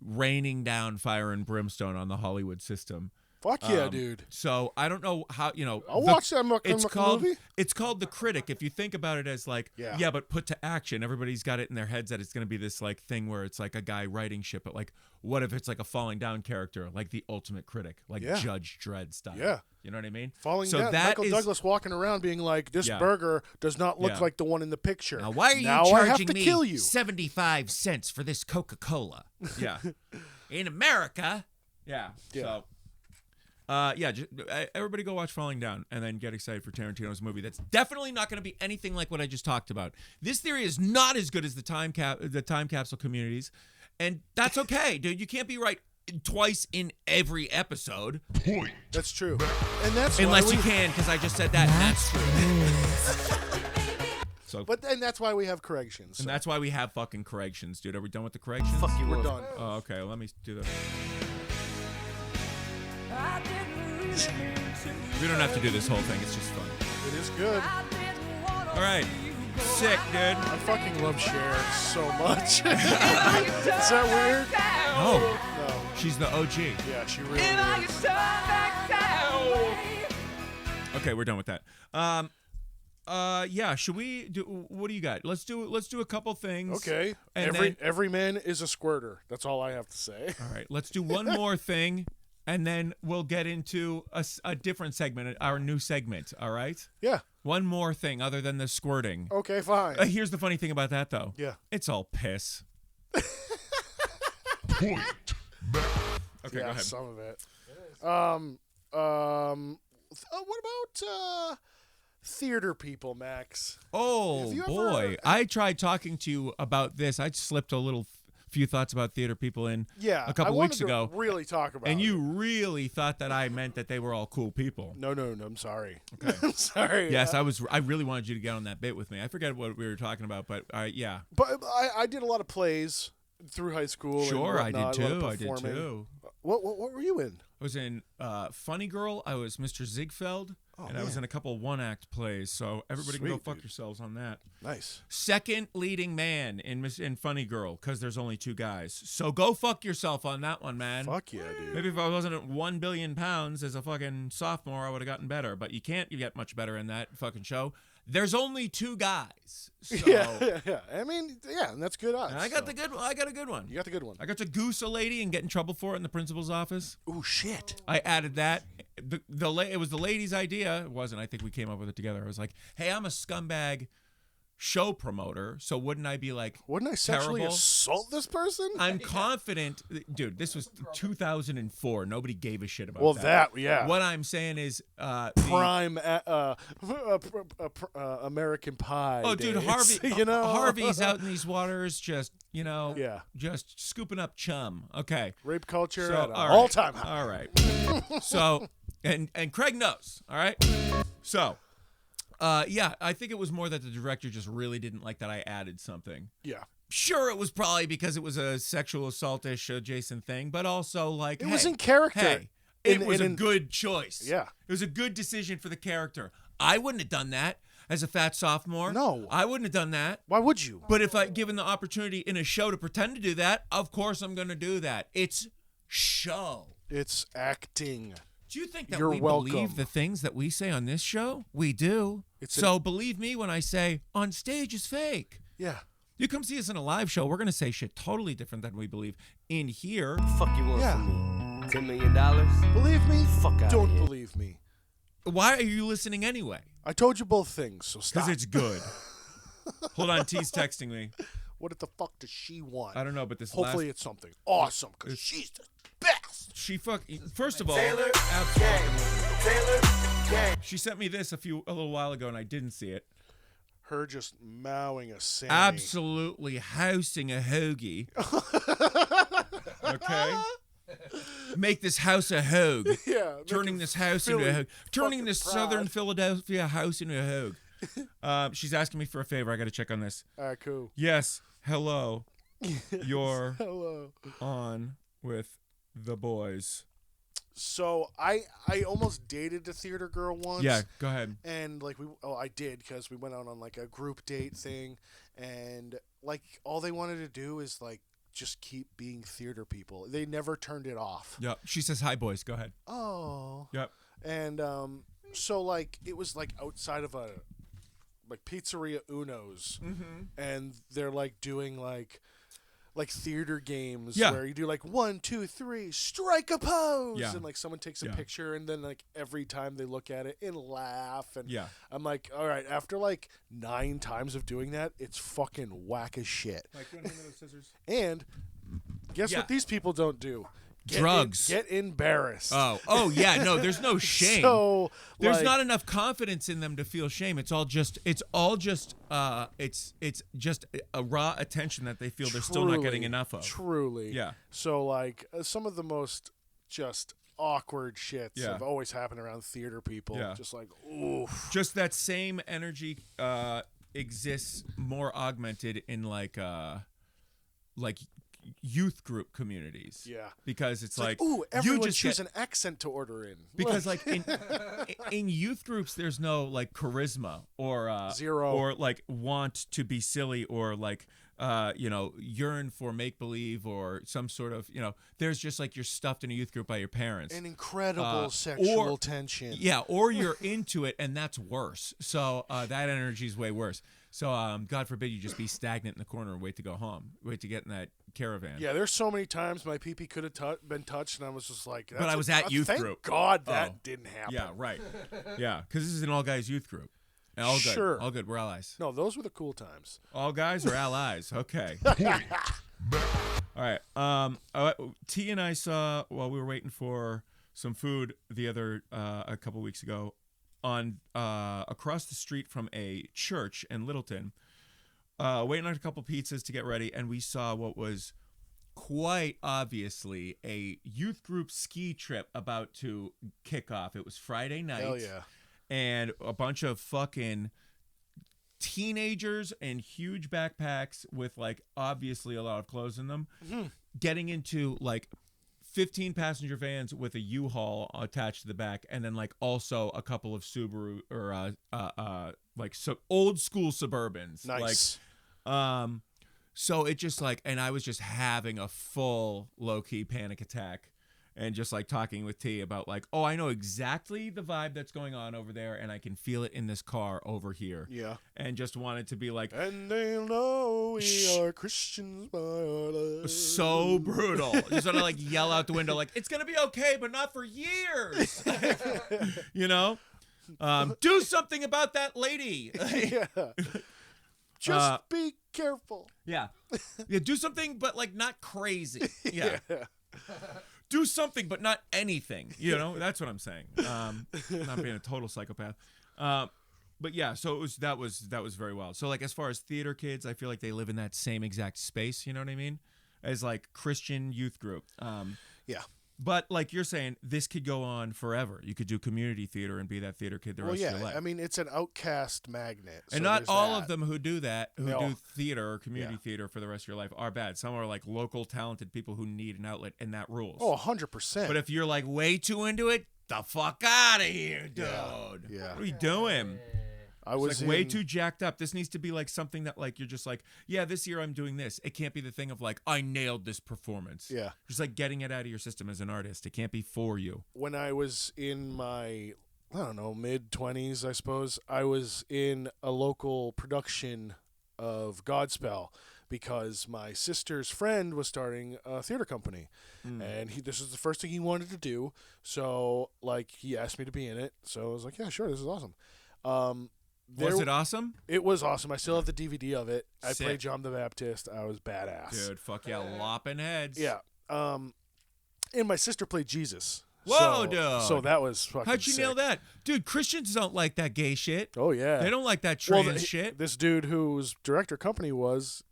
raining down fire and brimstone on the Hollywood system. Fuck yeah, dude. So I don't know how, I'll watch that it's called movie. It's called The Critic. If you think about it as like Yeah. but put to action, everybody's got it in their heads that it's going to be this like thing where it's like a guy writing shit, but like what if it's like a falling down character, like the ultimate critic, like Yeah. Judge Dredd style. Yeah. You know what I mean? Falling so down. that Michael is- Douglas walking around being like, this Yeah. burger does not look Yeah. like the one in the picture. Now why are you now I have charging to me kill you. 75 cents for this Coca-Cola? Yeah. In America. Yeah. Yeah. So everybody go watch Falling Down and then get excited for Tarantino's movie. That's definitely not going to be anything like what I just talked about. This theory is not as good as the time capsule communities, And that's okay, dude. You can't be right twice in every episode. That's true. And that's Unless why you can, because I just said that, and that's true. So, and that's why we have corrections. and that's why we have fucking corrections, dude. Are we done with the corrections? Fuck you, We're up. done. Oh, okay. Let me do this. I didn't really mean to We don't have to do this whole thing. It's just fun. It is good. I didn't wanna All right. see you go. Sick, dude. I fucking love Cher so much. Is that weird? Oh, No. she's the OG. Yeah, she really And I is. can turn back down. Okay, we're done with that. Yeah. Should we do? What do you got? Let's do a couple things. Okay. And Every man is a squirter. That's all I have to say. All right. Let's do one more thing, and then we'll get into a different segment, our new segment. All right. Yeah. One more thing other than the squirting. Okay, fine. Here's the funny thing about that, though. Yeah. It's all piss. Okay, Yeah, go ahead. some of it. What about theater people, Max? Oh Have you boy, ever- I tried talking to you about this. I slipped a few thoughts about theater people in Yeah, a couple I weeks wanted to ago, really talk about and it. you really thought that I meant that they were all cool people. No, I'm sorry. Okay. I'm sorry. Yes, I really wanted you to get on that bit with me. I forget what we were talking about, but yeah. But I did a lot of plays through high school. Sure, and I whatnot, did a lot of too. I did performing. too. What were you in? I was in Funny Girl. I was Mr. Ziegfeld, and I was in a couple one-act plays. So everybody can go Sweet, fuck dude. yourselves on that. Nice. Second leading man in Funny Girl, because there's only 2 guys. So go fuck yourself on that one, man. Fuck yeah, dude. Maybe if I wasn't at 1 billion pounds as a fucking sophomore, I would have gotten better. But you can't get much better in that fucking show. There's only 2 guys. So, Yeah. I mean, yeah, and that's good odds. and I got so. I got a good one. You got the good one. I got to goose a lady and get in trouble for it in the principal's office. Ooh, shit. I added that. It was the lady's idea. It wasn't. I think we came up with it together. I was like, hey, I'm a scumbag show promoter, so wouldn't I be like, Wouldn't I sexually terrible? assault this person? I'm confident. Dude, this was 2004. Nobody gave a shit about Well, that. yeah. What I'm saying is Prime American Pie. Oh, dude, days, Harvey, you know? Harvey's out in these waters just, Yeah. just scooping up chum. Okay. Rape culture So, at an all right. all-time high. All right. So, and Craig knows. All right. So, yeah, I think it was more that the director just really didn't like that I added something. Yeah. Sure, it was probably because it was a sexual assault-ish adjacent thing, but also like It was in character. Hey, it In- was a in- good choice. Yeah. It was a good decision for the character. I wouldn't have done that as a fat sophomore. No. I wouldn't have done that. Why would you? But if I given the opportunity in a show to pretend to do that, of course I'm going to do that. It's show. It's acting. Do you think that You're we welcome. believe the things that we say on this show? We do. So believe me when I say on stage is fake. Yeah. You come see us in a live show, we're going to say shit totally different than we believe. In here, Fuck you want Yeah. from me? $10 million? Believe me? Fuck outta Don't here. believe me. why are you listening anyway? I told you both things, so stop. Because it's good. Hold on, T's texting me. What the fuck does she want? I don't know, but this Hopefully it's something awesome, because she's the best. she first of all, Taylor she sent me this a little while ago and I didn't see it. Her just mowing a Sammy. Absolutely housing a hoagie. Okay? Make this house a hogue. Yeah. Turning this house into a hogue. Turning this southern Philadelphia house into a hogue. She's asking me for a favor. I got to check on this. All right, cool. Yes. Hello. You're Hello. on with the boys. So I almost dated a theater girl once. Yeah, go ahead. And like I did, because we went out on like a group date thing, and like all they wanted to do is like just keep being theater people. They never turned it off. Yep. She says hi, boys. Go ahead. Oh. Yep. And so like it was like outside of a like Pizzeria Uno's, and they're like doing like theater games where you do like 1, 2, 3, strike a pose, Yeah. and like someone takes a Yeah. picture, and then like every time they look at it and laugh, and Yeah. I'm like, all right, after like 9 times of doing that, it's fucking whack as shit. Mike, you want to hand me those scissors? And guess Yeah. what these people don't do? drugs. Get embarrassed. Oh yeah. No, there's no shame. So There's not enough confidence in them to feel shame. It's just a raw attention that they feel they're still not getting enough of. Truly. Yeah. So like some of the most just awkward shits Yeah. have always happened around theater people. Yeah. Just like, oof. Just that same energy exists more augmented in like youth group communities. Yeah. Because it's like ooh, everyone you just choose get, an accent to order in. because like in youth groups there's no like charisma or Zero. or like want to be silly or like yearn for make believe or some sort of there's just like you're stuffed in a youth group by your parents. An incredible sexual tension. Yeah, or you're into it and that's worse. So that energy is way worse. So God forbid you just be stagnant in the corner and wait to go home, wait to get in that caravan. Yeah, there's so many times my pee-pee could have been touched, and I was just like, But I was at youth thank group. God that didn't happen. Yeah, right. Yeah, because this is an all guys youth group. And all good. Sure. All good. We're allies. No, those were the cool times. All guys are allies. Okay. All right. T and I saw while we were waiting for some food a couple weeks ago on across the street from a church in Littleton, waiting on a couple pizzas to get ready, and we saw what was quite obviously a youth group ski trip about to kick off. It was Friday night. Hell yeah. And a bunch of fucking teenagers in huge backpacks with like obviously a lot of clothes in them, getting into like 15 passenger vans with a U-Haul attached to the back, and then like also a couple of Subaru or old school Suburbans. Nice. So it just like, and I was just having a full low-key panic attack. And just like talking with T about like, oh, I know exactly the vibe that's going on over there, and I can feel it in this car over here. Yeah. And just wanted to be like, and they'll know we are Christians by our love. So brutal. Just want to like yell out the window like, it's gonna be okay, but not for years. Do something about that lady. Yeah. Just be careful. Yeah. Do something, but like not crazy. Yeah. Do something, but not anything. That's what I'm saying. Not being a total psychopath. But yeah, so that was very wild. So like as far as theater kids, I feel like they live in that same exact space. You know what I mean? As like Christian youth group. Yeah. But like you're saying, this could go on forever. You could do community theater and be that theater kid the rest of your life. I mean, it's an outcast magnet. And so not all that. of them who do that, who No. do theater or community theater for the rest of your life are bad. Some are like local talented people who need an outlet, and that rules. Oh, 100%. But if you're like way too into it, the fuck out of here, dude. Yeah. What are you doing? I was like way too jacked up. This needs to be like something that like you're just like, yeah, this year I'm doing this. It can't be the thing of like, I nailed this performance. Yeah. Just like getting it out of your system as an artist. It can't be for you. When I was in my, mid-20s, I suppose, I was in a local production of Godspell because my sister's friend was starting a theater company. And this is the first thing he wanted to do. So, like, he asked me to be in it. So I was like, yeah, sure, this is awesome. Was it awesome? It was awesome. I still have the DVD of it. I Sick. played John the Baptist. I was badass. Dude, fuck yeah, lopping heads. Yeah. And my sister played Jesus. Whoa, dude. So that was fucking How'd you sick. nail that? Dude, Christians don't like that gay shit. Oh, yeah. They don't like that trans shit. This dude whose director company was,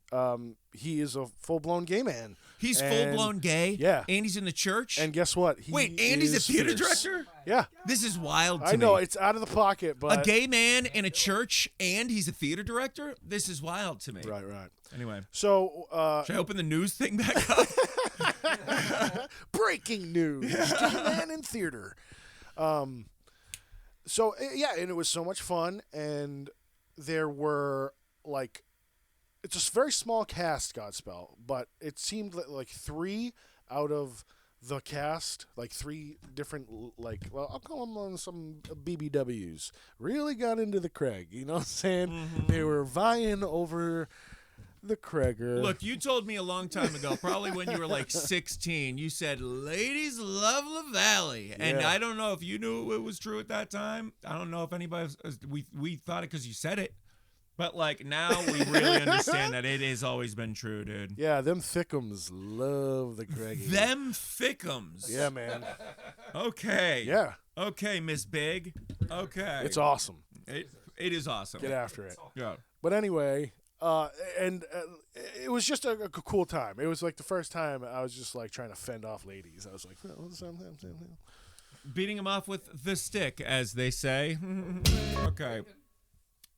he is a full-blown gay man. He's And- full-blown gay? Yeah. And he's in the church? And guess what? Wait, Andy's a is theater fierce. director? Yeah. This is wild to me. I know, it's out of the pocket, but... A gay man in a church and he's a theater director? This is wild to me. Right. Anyway. So, should I open the news thing back up? breaking news. Gay man in theater. So, yeah, and it was so much fun, and there were, like... It's a very small cast, Godspell, but it seemed like 3 out of the cast, like 3 different, like, well, I'll call them some BBWs, really got into the Craig. You know what I'm saying? Mm-hmm. They were vying over the Craiger. Look, you told me a long time ago, probably when you were like 16, you said, ladies love La Valley. And Yeah. I don't know if you knew it was true at that time. I don't know if anybody, we thought it because you said it. But like now we really understand that it has always been true, dude. Yeah, them thickums love the Greggy. Them thickums. Yeah, man. Okay. Yeah. Okay, Miss Big. Okay. It's awesome. It is awesome. Get after it. Yeah. But anyway, it was just a cool time. It was like the first time I was just like trying to fend off ladies. I was like, Beating him off with the stick, as they say. Okay.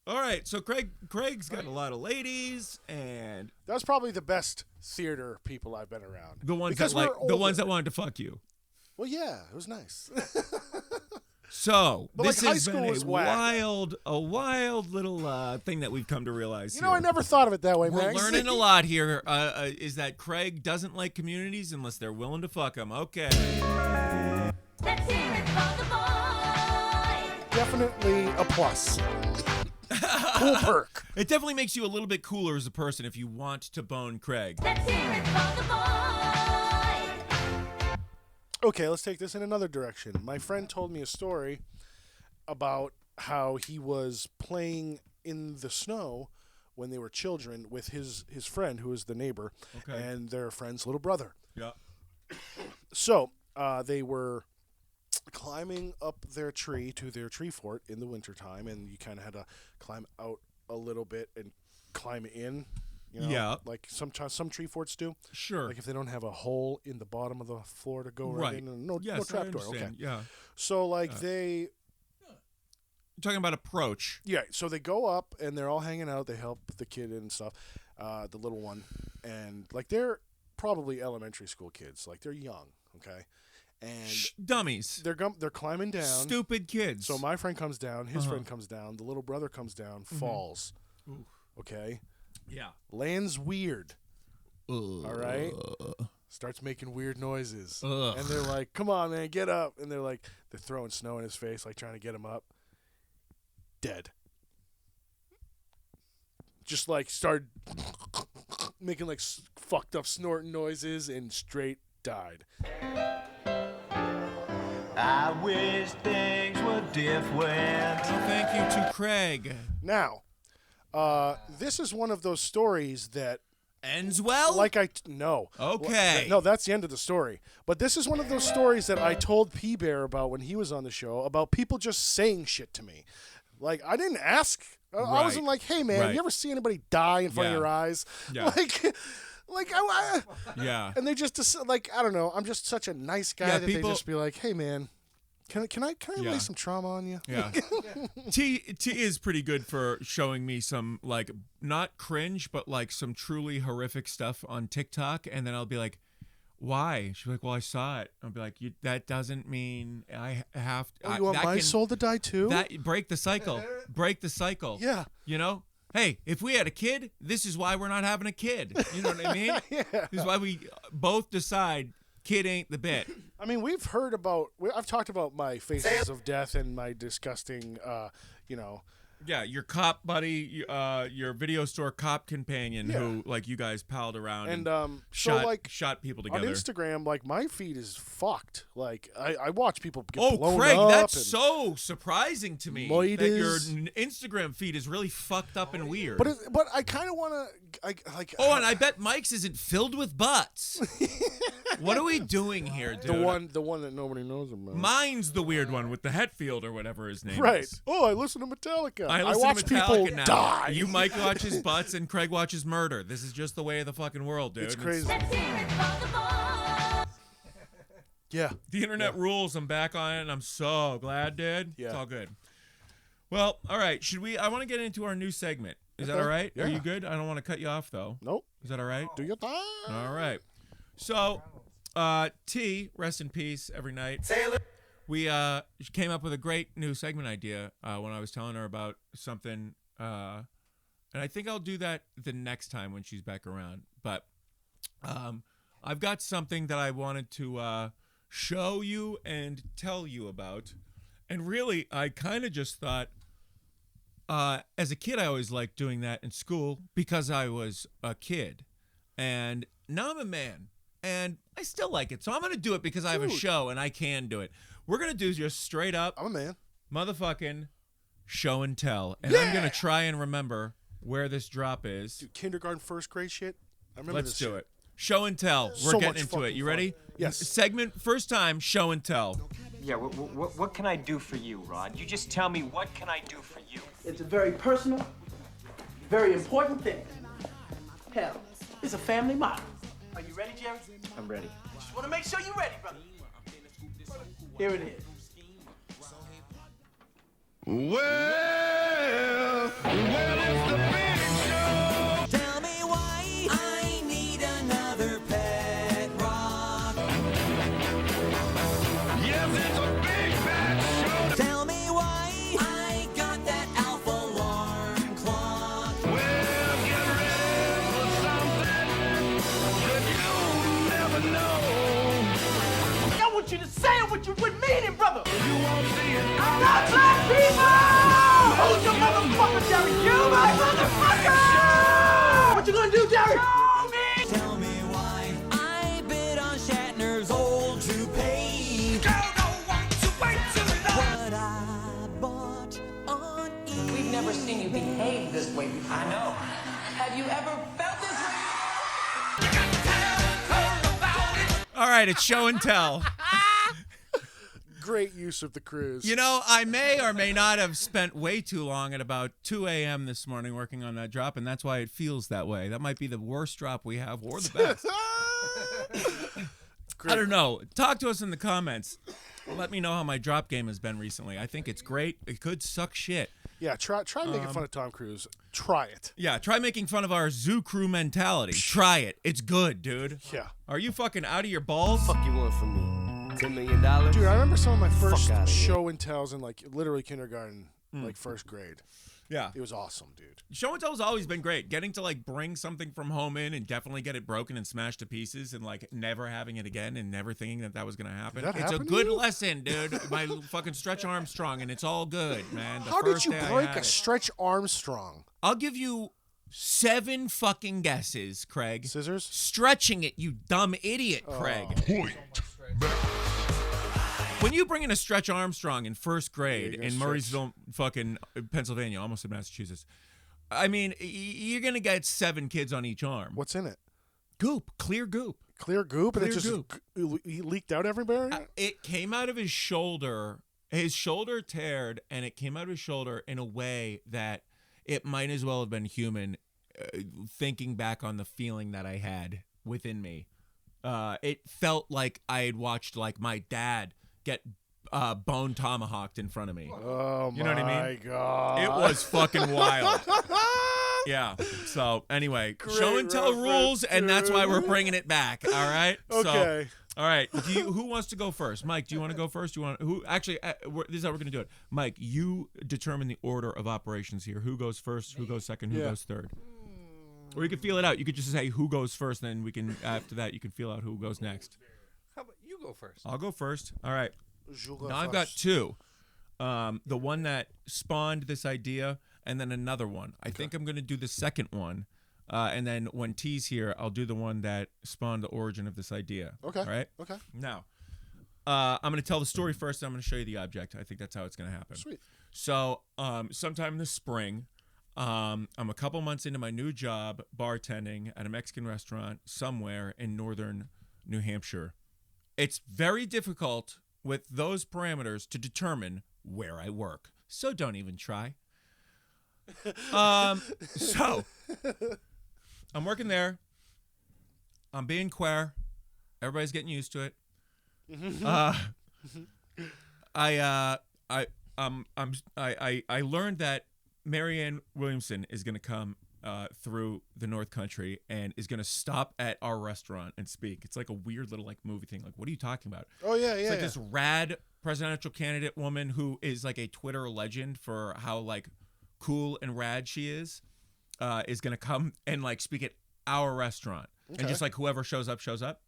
All right. So Craig's got a lot of ladies, and that was probably the best theater people I've been around. the ones Because that like we're the ones older. that wanted to fuck you. Well, yeah, it was nice. So But, this like, high has school been was a whack. wild little thing that we've come to realize. You know, I never thought of it that way, We're Max. learning a lot here. Is that Craig doesn't like communities unless they're willing to fuck them. Okay. Let's hear it from the boy. Definitely a plus. Cool perk. It definitely makes you a little bit cooler as a person if you want to bone Craig. Let's hear it from the boy. Okay, let's take this in another direction. My friend told me a story about how he was playing in the snow when they were children with his friend, who is the neighbor, Okay. and their friend's little brother. Yeah. So they were climbing up their tree to their tree fort in the wintertime, and you kind of had to climb out a little bit and climb in. You know, Yeah. like some tree forts do. Sure. Like if they don't have a hole in the bottom of the floor to go right, Right. in, and no Yes, I trap door. Okay. understand. Yeah. So like they You're talking about approach. yeah, so they go up and they're all hanging out. They help the kid and stuff, the little one, and like they're probably elementary school kids. Like they're young, okay, and Dummies. they're climbing down. Stupid kids. So my friend comes down, his Uh-huh. friend comes down, the little brother comes down, falls. Okay, Yeah. lands weird. All right, starts making weird noises, Ugh. and they're like, "Come on, man, get up!" And they're throwing snow in his face, like trying to get him up. Dead. Just like started making like fucked up snorting noises and straight died. I wish things were different. Well, thank you to Craig. Now, this is one of those stories that, Ends well? no. Okay. No, that's the end of the story. But this is one of those stories that I told P Bear about when he was on the show, about people just saying shit to me. Like, I didn't ask. I Right. wasn't like, hey, man, Right. you ever see anybody die in front Yeah. of your eyes? Yeah. Yeah. And they just, like, I don't know. I'm just such a nice guy Yeah, that people- they just be like, hey, man, can I Yeah. lay some trauma on you? Yeah. T is pretty good for showing me some, like, not cringe, but like some truly horrific stuff on TikTok. And then I'll be like, why? She's like, well, I saw it. I'll be like, that doesn't mean I have to. Oh, you want that my can- soul to die too? That break the cycle. Break the cycle. Yeah. You know? Hey, if we had a kid, this is why we're not having a kid. You know what I mean? Yeah. This is why we both decide kid ain't the bit. I mean, I've talked about my faces of death and my disgusting, Yeah, your cop buddy, your video store cop companion, who like you guys palled around and shot, so like shot people on together. Instagram, like my feed is fucked. Like I watch people get Oh, blown Craig, up that's and- so surprising to me that your Moitas. Instagram feed is really fucked up and weird. But I kind of want to like. Oh, and I bet Mike's isn't filled with butts. What are we doing here, dude? the one that nobody knows about. Mine's the weird one with the Hetfield or whatever his name Right. is. Oh, I listen to Metallica. I listen watch to Metallica people now. die. You Mike watches butts and Craig watches murder. This is just the way of the fucking world, dude. It's crazy. Let's hear it from the boy. Yeah. The internet rules. I'm back on it, and I'm so glad, dude. Yeah. It's all good. Well, all right. I want to get into our new segment. Is that Okay. all right? Yeah. Are you good? I don't want to cut you off, though. Nope. Is that all right? Do your thing. All right. So, T, rest in peace every night. We came up with a great new segment idea when I was telling her about something, and I think I'll do that the next time when she's back around. But I've got something that I wanted to show you and tell you about. And really, I kind of just thought, as a kid, I always liked doing that in school because I was a kid. And now I'm a man, and I still like it. So I'm going to do it because I have a show, and I can do it. We're going to do just straight up I'm a man. motherfucking show and tell. And I'm going to try and remember where this drop is. Dude, kindergarten, first grade shit. I remember Let's this do shit. it. Show and tell. So We're much getting into it. fucking You fun. ready? Yes. Segment, first time, show and tell. Yeah, what can I do for you, Rod? You just tell me, what can I do for you? It's a very personal, very important thing. Hell, it's a family motto. Are you ready, Jerry? I'm ready. Just want to make sure you're ready, brother. Here it is. Well, it's the big show. Tell me why I need another pet rock. Yes, it's a big fat show. Tell me why I got that alpha alarm clock. Well, get ready for something that you'll never know. I want you to say it what you would mean it, brother. You won't see it. I'm not black people! Who's your motherfucker, Jerry? You, my motherfucker! What you gonna do, Jerry? Tell me why I bid on Shatner's old toupee. Girl, don't want to wait too long. What I bought on eBay. We've never seen you behave this way before. I know. Have you ever felt this way? All right, it's show and tell. Great use of the cruise. You know, I may or may not have spent way too long at about 2 a.m. this morning working on that drop, and that's why it feels that way. That might be the worst drop we have or the best. I don't know. Talk to us in the comments. Let me know how my drop game has been recently. I think it's great. It could suck shit. Yeah, try making fun of Tom Cruise. Try it. Yeah, try making fun of our zoo crew mentality. Try it. It's good, dude. Yeah. Are you fucking out of your balls? Fuck you want from me? $10 million? Dude, I remember some of my first outta here. show and tells in like literally kindergarten, like first grade. Yeah. It was awesome, dude. Show and tell's always been great. Getting to like bring something from home in and definitely get it broken and smashed to pieces and like never having it again and never thinking that was going to happen. Did that It's a happen to good you? lesson, dude. My fucking Stretch Armstrong and it's all good, man. The How did first you day I break had a it. Stretch Armstrong? I'll give you 7 fucking guesses, Craig. Scissors? Stretching it, you dumb idiot, Craig. When you bring in a Stretch Armstrong in first grade you're gonna in Murraysville, fucking Pennsylvania, almost in Massachusetts, I mean, you're going to get 7 kids on each arm. What's in it? Goop, clear goop. Clear goop, and it Clear just goop. he leaked out everywhere. It came out of his shoulder. His shoulder teared, and it came out of his shoulder in a way that it might as well have been human. Thinking back on the feeling that I had within me, it felt like I had watched like my dad get bone tomahawked in front of me. Oh You know what I my mean? god! It was fucking wild. Yeah. So anyway, show and tell reference, rules, and that's why we're dude. bringing it back. All right. Okay. So, all right. Who wants to go first? Mike, do you want to go first? Do you want who? Actually, this is how we're gonna do it. Mike, you determine the order of operations here. Who goes first? Who goes second? Who Yeah. goes third? Or you can feel it out. You could just say who goes first, then we can after that you can feel out who goes next. How about you go first? I'll go first. All right. Jules Now I've got 2. The one that spawned this idea, and then another one. I think I'm going to do the second one, and then when T's here, I'll do the one that spawned the origin of this idea. Okay. All right. Okay. Now, I'm going to tell the story first. And I'm going to show you the object. I think that's how it's going to happen. Sweet. So, sometime in the spring, I'm a couple months into my new job bartending at a Mexican restaurant somewhere in northern New Hampshire. It's very difficult with those parameters to determine where I work. So don't even try. So I'm working there. I'm being queer. Everybody's getting used to it. I learned that Marianne Williamson is going to come through the North Country and is going to stop at our restaurant and speak. It's like a weird little like movie thing. Like, what are you talking about? Oh yeah, It's yeah. like this rad presidential candidate woman who is like a Twitter legend for how like cool and rad she is going to come and like speak at our restaurant. Okay. And just like whoever shows up, shows up.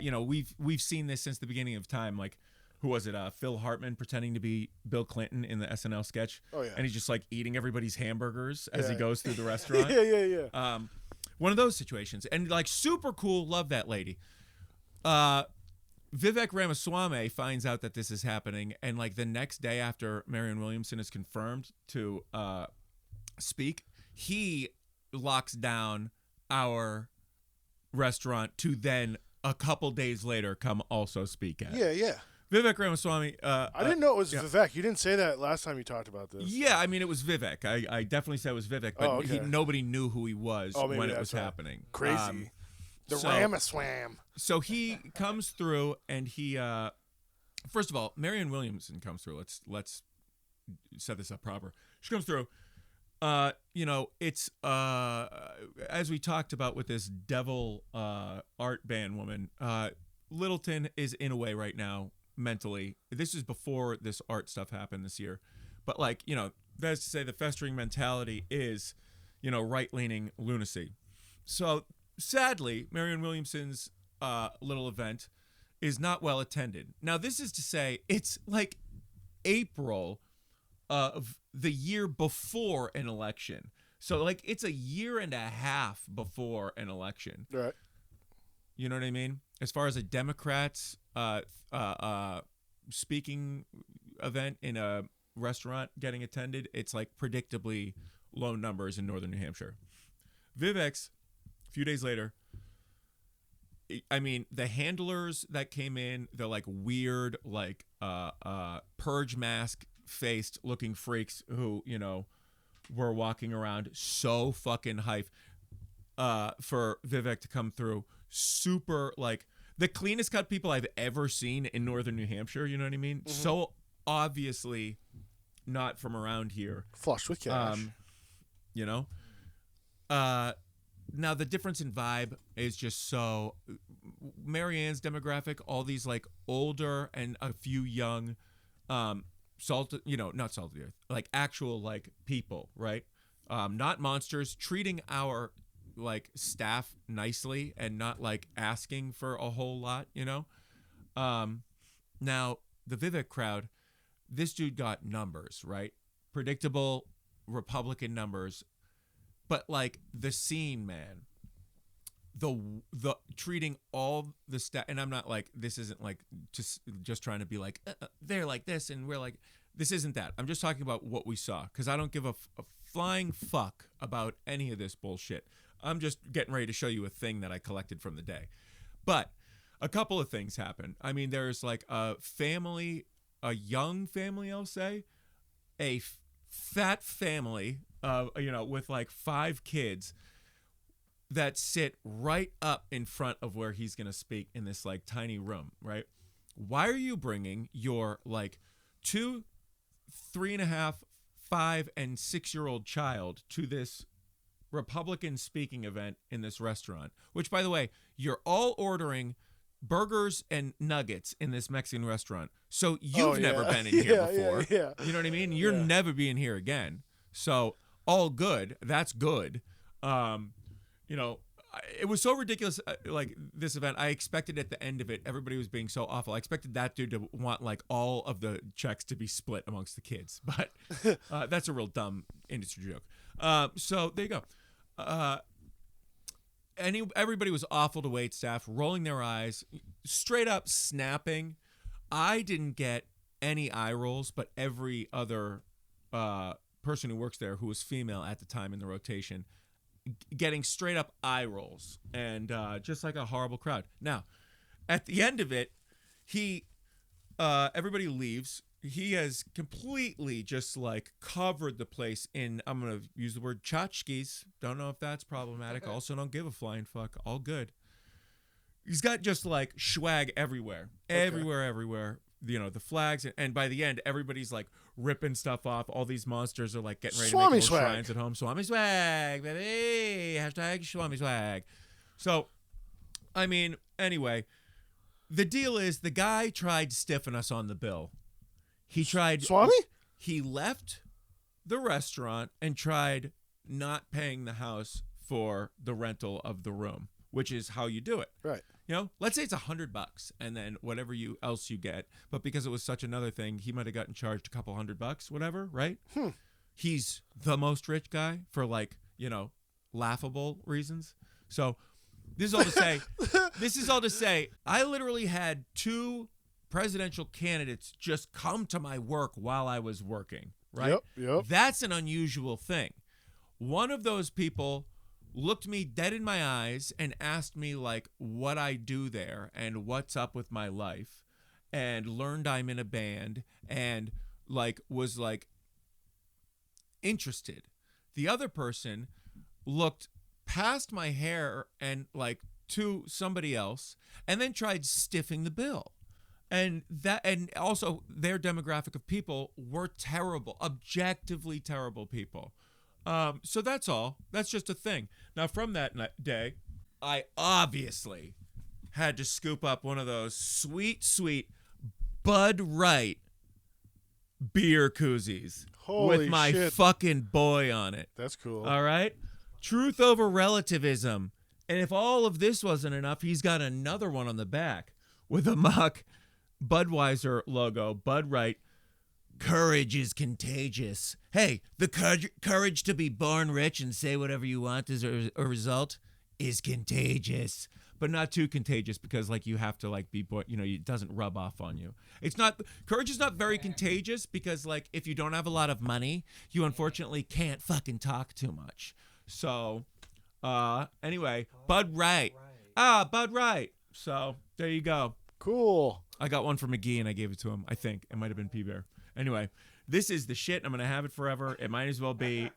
You know, we've seen this since the beginning of time. Like, who was it? Phil Hartman pretending to be Bill Clinton in the SNL sketch. Oh, yeah. And he's just like eating everybody's hamburgers as he Yeah. goes through the restaurant. yeah. One of those situations. And like super cool. Love that lady. Vivek Ramaswamy finds out that this is happening. And like the next day after Marianne Williamson is confirmed to speak, he locks down our restaurant to then a couple days later come also speak at. Yeah. Vivek Ramaswamy. I didn't know it was Vivek. You didn't say that last time you talked about this. Yeah, I mean, it was Vivek. I definitely said it was Vivek, but nobody knew who he was when it was happening. Crazy. The Ramaswam. So he comes through, and he, first of all, Marianne Williamson comes through. Let's set this up proper. She comes through. It's as we talked about with this devil art band woman. Littleton is in a way right now mentally. This is before this art stuff happened this year, but that's to say the festering mentality is, right-leaning lunacy. So sadly, Marianne Williamson's little event is not well attended. Now, this is to say it's like April of the year before an election. So it's a year and a half before an election. Right. You know what I mean? As far as a Democrats speaking event in a restaurant getting attended, it's predictably low numbers in northern New Hampshire. Vivek's, a few days later, I mean, the handlers that came in, they're weird, purge mask faced looking freaks who, were walking around so fucking hype for Vivek to come through. Super, the cleanest cut people I've ever seen in northern New Hampshire, you know what I mean? Mm-hmm. So obviously not from around here. Flush with cash. Now the difference in vibe is just so Marianne's demographic, all these older and a few young not salty earth, actual people, right? Not monsters, treating our staff nicely and not asking for a whole lot, Now the Vivek crowd, this dude got numbers, right? Predictable Republican numbers, but the scene, man, the treating all the staff, and I'm not this isn't just trying to be they're like this and we're this isn't that. I'm just talking about what we saw, because I don't give a flying fuck about any of this bullshit. I'm just getting ready to show you a thing that I collected from the day. But a couple of things happen. I mean, there's a family, a young family, I'll say, a fat family, with 5 kids that sit right up in front of where he's going to speak in this tiny room, right? Why are you bringing your 2, 3.5, 5, and 6-year-old child to this Republican speaking event in this restaurant, which, by the way, you're all ordering burgers and nuggets in this Mexican restaurant. So you've never been in here before. Yeah. You know what I mean? You're never being here again. So all good. That's good. It was so ridiculous. This event, I expected at the end of it, everybody was being so awful. I expected that dude to want all of the checks to be split amongst the kids, but that's a real dumb industry joke. So there you go. Everybody was awful to wait staff, rolling their eyes, straight up snapping. I didn't get any eye rolls, but every other person who works there who was female at the time in the rotation getting straight up eye rolls, and just a horrible crowd. Now, at the end of it, everybody leaves. He has completely just covered the place in, I'm going to use the word tchotchkes. Don't know if that's problematic. Also don't give a flying fuck. All good. He's got just swag everywhere. Okay. Everywhere. The flags. And by the end, everybody's ripping stuff off. All these monsters are getting ready to make little shrines at home. Swami swag, baby. Hashtag Swami swag. So, I mean, anyway, the deal is the guy tried stiffing us on the bill. He tried. Swami? He left the restaurant and tried not paying the house for the rental of the room, which is how you do it. Right. Let's say it's $100 and then whatever else you get. But because it was such another thing, he might have gotten charged a couple $100, whatever, right? He's the most rich guy for laughable reasons. So this is all to say, I literally had 2 presidential candidates just come to my work while I was working, right? Yep. That's an unusual thing. one of those people looked me dead in my eyes and asked me like what I do there and what's up with my life, and learned I'm in a band and like was like interested. The other person looked past my hair and like to somebody else and then tried stiffing the bill. And also their demographic of people were terrible, objectively terrible people. So that's all. That's just a thing. Now, from that day, I obviously had to scoop up one of those sweet, sweet Bud Wright beer koozies with my fucking boy on it. That's cool. All right? Truth over relativism. And if all of this wasn't enough, he's got another one on the back with a mock Budweiser logo, Bud Wright. Courage is contagious. Hey, the courage to be born rich and say whatever you want as a result is contagious, but not too contagious because like you have to like be, it doesn't rub off on you. Courage is not very contagious because like if you don't have a lot of money, you unfortunately can't fucking talk too much. So, anyway, Bud Wright. Bud Wright. So there you go. Cool. I got one for McGee and I gave it to him. I think it might have been P-Bear. Anyway, this is the shit. I'm gonna have it forever. It might as well be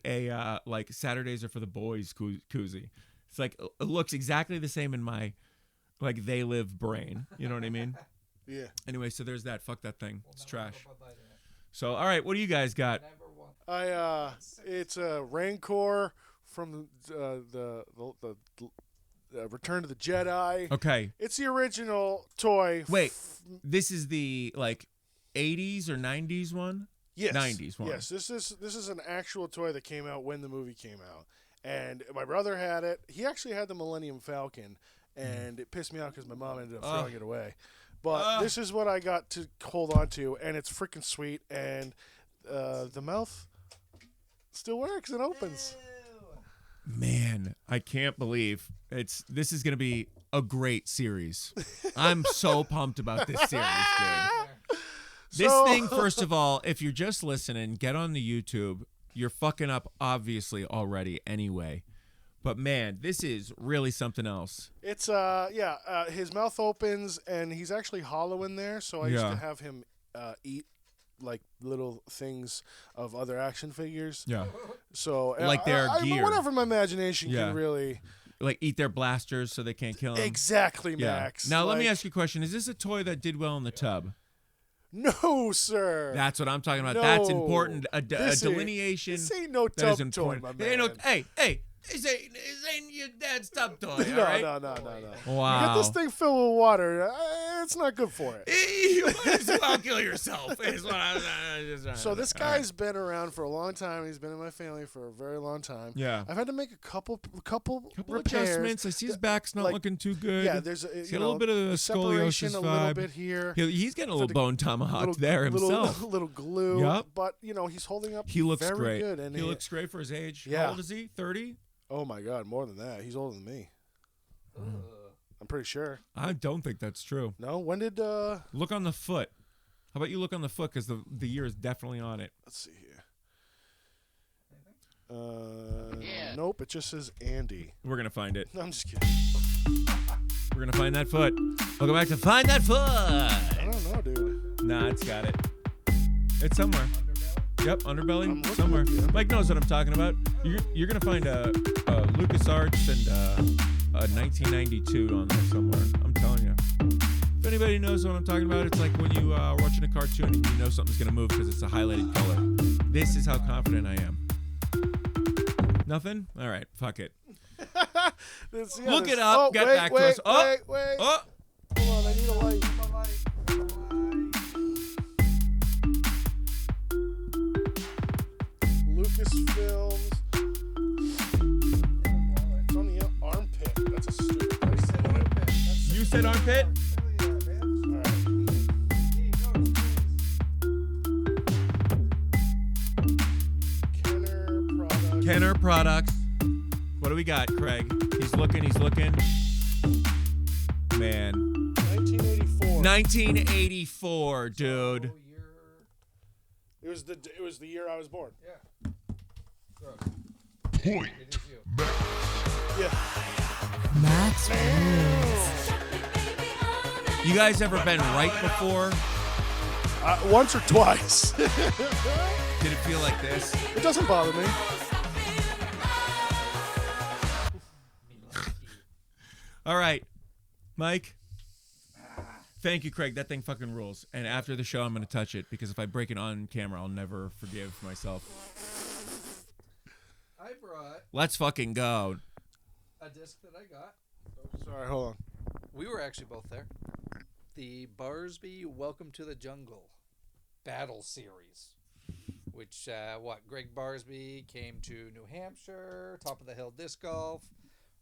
a like Saturdays are for the boys koozie. It's like it looks exactly the same in my like they live brain. You know what I mean? Yeah. Anyway, so there's that. Fuck that thing. It's trash. So all right, what do you guys got? It's a Rancor from the Return of the Jedi. Okay. It's the original toy. Wait, this is the like 80s or 90s one? Yes. 90s one. Yes, this is an actual toy that came out when the movie came out. And my brother had it. He actually had the Millennium Falcon, and it pissed me off because my mom ended up throwing it away. But this is what I got to hold on to, and it's freaking sweet. And the mouth still works and opens. Man, I can't believe this is going to be a great series. I'm so pumped about this series, dude. This thing, first of all, if you're just listening, get on the YouTube. You're fucking up, obviously, already anyway. But, man, this is really something else. It's, his mouth opens, and he's actually hollow in there, so I used to have him eat like little things of other action figures. Yeah. So like their gear. Whatever my imagination can really like eat their blasters so they can't kill them. Exactly, Max. Now let me ask you a question. Is this a toy that did well in the tub? No, sir. That's what I'm talking about. No. That's important. A delineation. This ain't no tub toy, my man. Hey. This ain't your dad's tub toy, all no, right? No. Wow. You get this thing filled with water, it's not good for it. You might as well kill yourself. So this guy's been around for a long time. He's been in my family for a very long time. Yeah. I've had to make a couple repairs. Adjustments. I see his back's not looking too good. Yeah, there's a little bit of a separation, scoliosis a vibe. little bit here. He's getting a little bone tomahawk there himself. Little glue. Yep. But he's holding up. He looks very great. Good, and he looks great for his age. Yeah. How old is he? 30? Oh my God, more than that. He's older than me. I'm pretty sure. I don't think that's true. No? When did look on the foot? How about you look on the foot because the year is definitely on it. Let's see here. Nope, it just says Andy. We're gonna find it. No, I'm just kidding. We're gonna find that foot. Welcome back to Find That Foot. I don't know, dude. Nah, it's got it. It's somewhere. Yep, underbelly somewhere. Yeah. Mike knows what I'm talking about. You're gonna find a LucasArts and a 1992 on there somewhere. I'm telling you. If anybody knows what I'm talking about, it's like when you are watching a cartoon and you know something's gonna move because it's a highlighted color. This is how confident I am. Nothing? All right, fuck it. Look it up. Get back to us. Wait. Hold on, I need a light. Lucasfilms. It's on the armpit. That's a stupid place. You said armpit? Kenner Products. What do we got, Craig? He's looking. Man. 1984. 1984, dude. It was the year I was born. Yeah. Point. Max rules. You guys ever been right before? Once or twice. Did it feel like this? It doesn't bother me. All right, Mike. Thank you, Craig. That thing fucking rules. And after the show, I'm going to touch it because if I break it on camera, I'll never forgive myself. I brought Let's fucking go. a disc that I got. Sorry, hold on. We were actually both there. The Barsby Welcome to the Jungle Battle Series, which, Greg Barsby came to New Hampshire, top of the hill disc golf,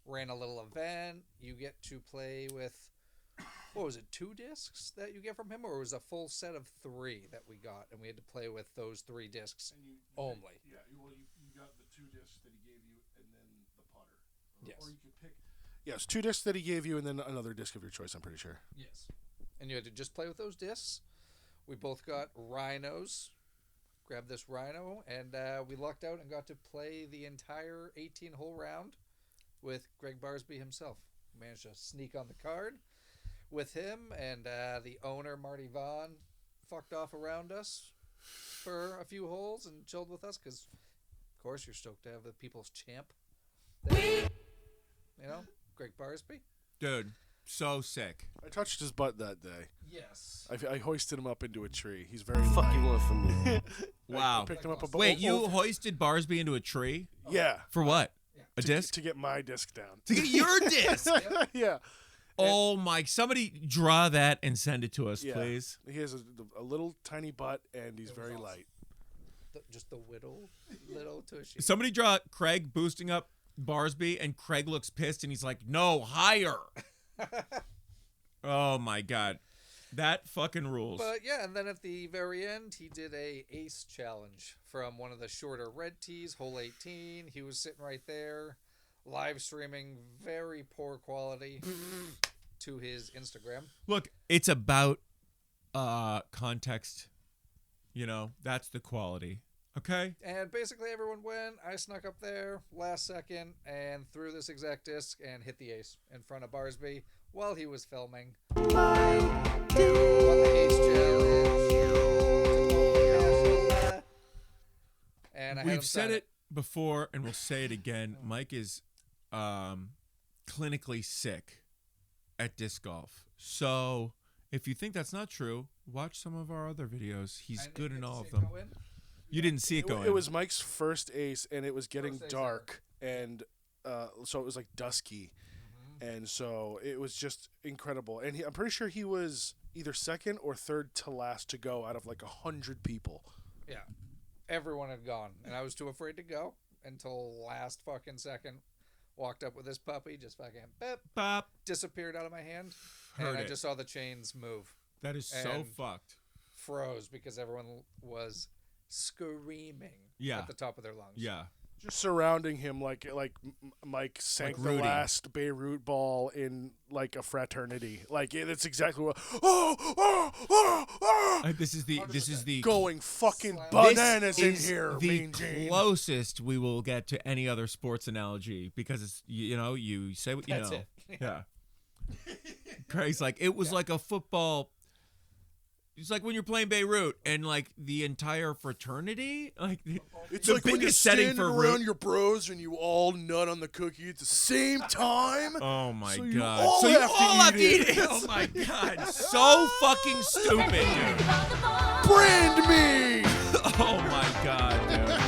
ran a little event. You get to play with, what was it, 2 discs that you get from him, or was it a full set of 3 that we got, and we had to play with those 3 discs only? You got the 2 discs that he gave you and then the putter. Yes. Or you could pick. Yes, 2 discs that he gave you and then another disc of your choice, I'm pretty sure. Yes. And you had to just play with those discs. We both got rhinos. Grabbed this rhino, and we lucked out and got to play the entire 18-hole round with Greg Barsby himself. Managed to sneak on the card with him, and the owner, Marty Vaughn, fucked off around us for a few holes and chilled with us because, of course, you're stoked to have the people's champ there. You know, Greg Barsby. Dude, so sick. I touched his butt that day. Yes. I hoisted him up into a tree. He's very Fuck light. you want from me? Wow. I picked him up a Wait, you hoisted Barsby into a tree? Yeah. For what? A disc? To get my disc down. To get your disc? Yeah. Oh, my. Somebody draw that and send it to us, Yeah. please. He has a little tiny butt, and he's very light. Just the little tushy. Somebody draw Craig boosting up Barsby, and Craig looks pissed, and he's like, no, higher. Oh, my God. That fucking rules. But yeah, and then at the very end, he did a ace challenge from one of the shorter red tees, hole 18. He was sitting right there, live streaming, very poor quality to his Instagram. Look, it's about context. You know, that's the quality. Okay? And basically everyone went. I snuck up there last second and threw this exact disc and hit the ace in front of Barsby while he was filming. Won the ace challenge. And I had him We've said sign it before, and we'll say it again. Mike is clinically sick at disc golf. So if you think that's not true, watch some of our other videos. He's good in all of them. You didn't see it go in. It was Mike's first ace, and it was getting dark, and so it was like dusky. And so it was just incredible. And I'm pretty sure he was either second or third to last to go out of like 100 people. Yeah. Everyone had gone. And I was too afraid to go until last fucking second. Walked up with this puppy, just fucking Bop. disappeared out of my hand. Heard and I it. just saw the chains move. That is so And fucked. Froze because everyone was screaming Yeah. at the top of their lungs. Yeah. Just surrounding him like Mike sank Like the Rudy. last Beirut ball in like a fraternity. Like it's exactly what. This is the Going fucking This bananas in is here. the Mean Gene. closest we will get to any other sports analogy because it's you say what you That's know. it. Yeah. Craig's like it was like a football. It's like when you're playing Beirut and like the entire fraternity, like It's the like when you're biggest setting standing for around root. your bros and you all nut on the cookie at the same time. Oh my So you god! all So you have to all have to eat eat it. it. Oh my god! So fucking stupid, dude. Brand me. Oh my god, dude.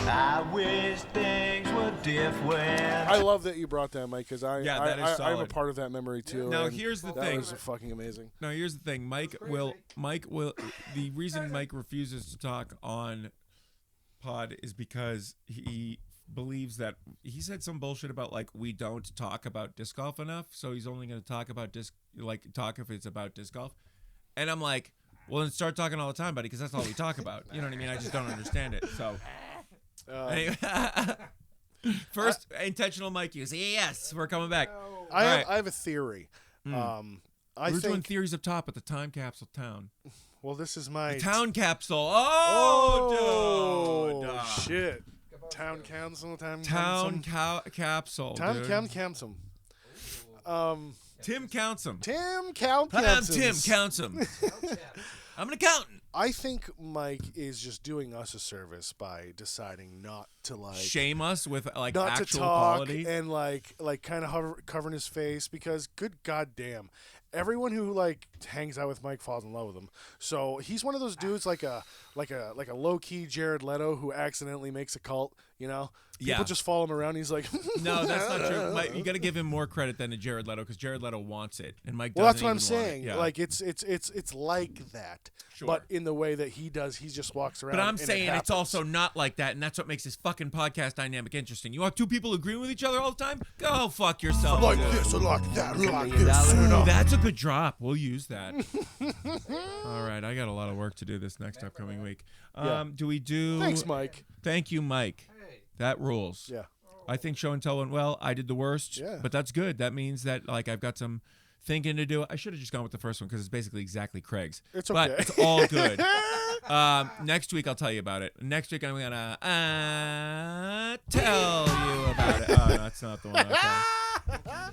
I wish things were different. I love that you brought that, Mike, because that is I'm a solid. part of that memory too. Now, and here's the that thing. was fucking amazing. No, here's the thing. Mike will. The reason Mike refuses to talk on pod is because he believes that he said some bullshit about like we don't talk about disc golf enough, so he's only going to talk about talk if it's about disc golf. And I'm like, well, then start talking all the time, buddy, because that's all we talk about. You know what I mean? I just don't understand it. So. Anyway, first intentional mic use. Yes, we're coming back. I have a theory. We're I doing think theories up top at the time capsule town. Well, this is my Town capsule. Oh, dude. shit. Town council. Town capsule. Town dude. council. Tim counts 'em. Tim count. I'm Tim counts 'em. I'm an accountant. I think Mike is just doing us a service by deciding not to like Shame us with like not actual to talk quality. and like kind of covering his face because good goddamn, everyone who like hangs out with Mike falls in love with him. So he's one of those dudes like a low key Jared Leto who accidentally makes a cult. You know, people just follow him around. He's like, no, that's not true. Mike, you got to give him more credit than to Jared Leto because Jared Leto wants it, and Mike. Well, that's what I'm doesn't even want saying. it. Yeah. Like it's like that, Sure. but in the way that he does, he just walks around. But I'm and saying it it's also not like that, and that's what makes this fucking podcast dynamic interesting. You want two people agreeing with each other all the time? Go fuck yourself. like dude. this or like that, like this. Ooh, that's a good drop. We'll use that. All right, I got a lot of work to do this next upcoming week. Do we do? Thanks, Mike. Thank you, Mike. That rules. Yeah. I think show and tell went well. I did the worst. Yeah. But that's good. That means that like I've got some thinking to do. I should have just gone with the first one because it's basically exactly Craig's. It's okay. But it's all good. Next week I'll tell you about it. Next week I'm gonna tell you about it. Oh, no, that's not the one. Okay.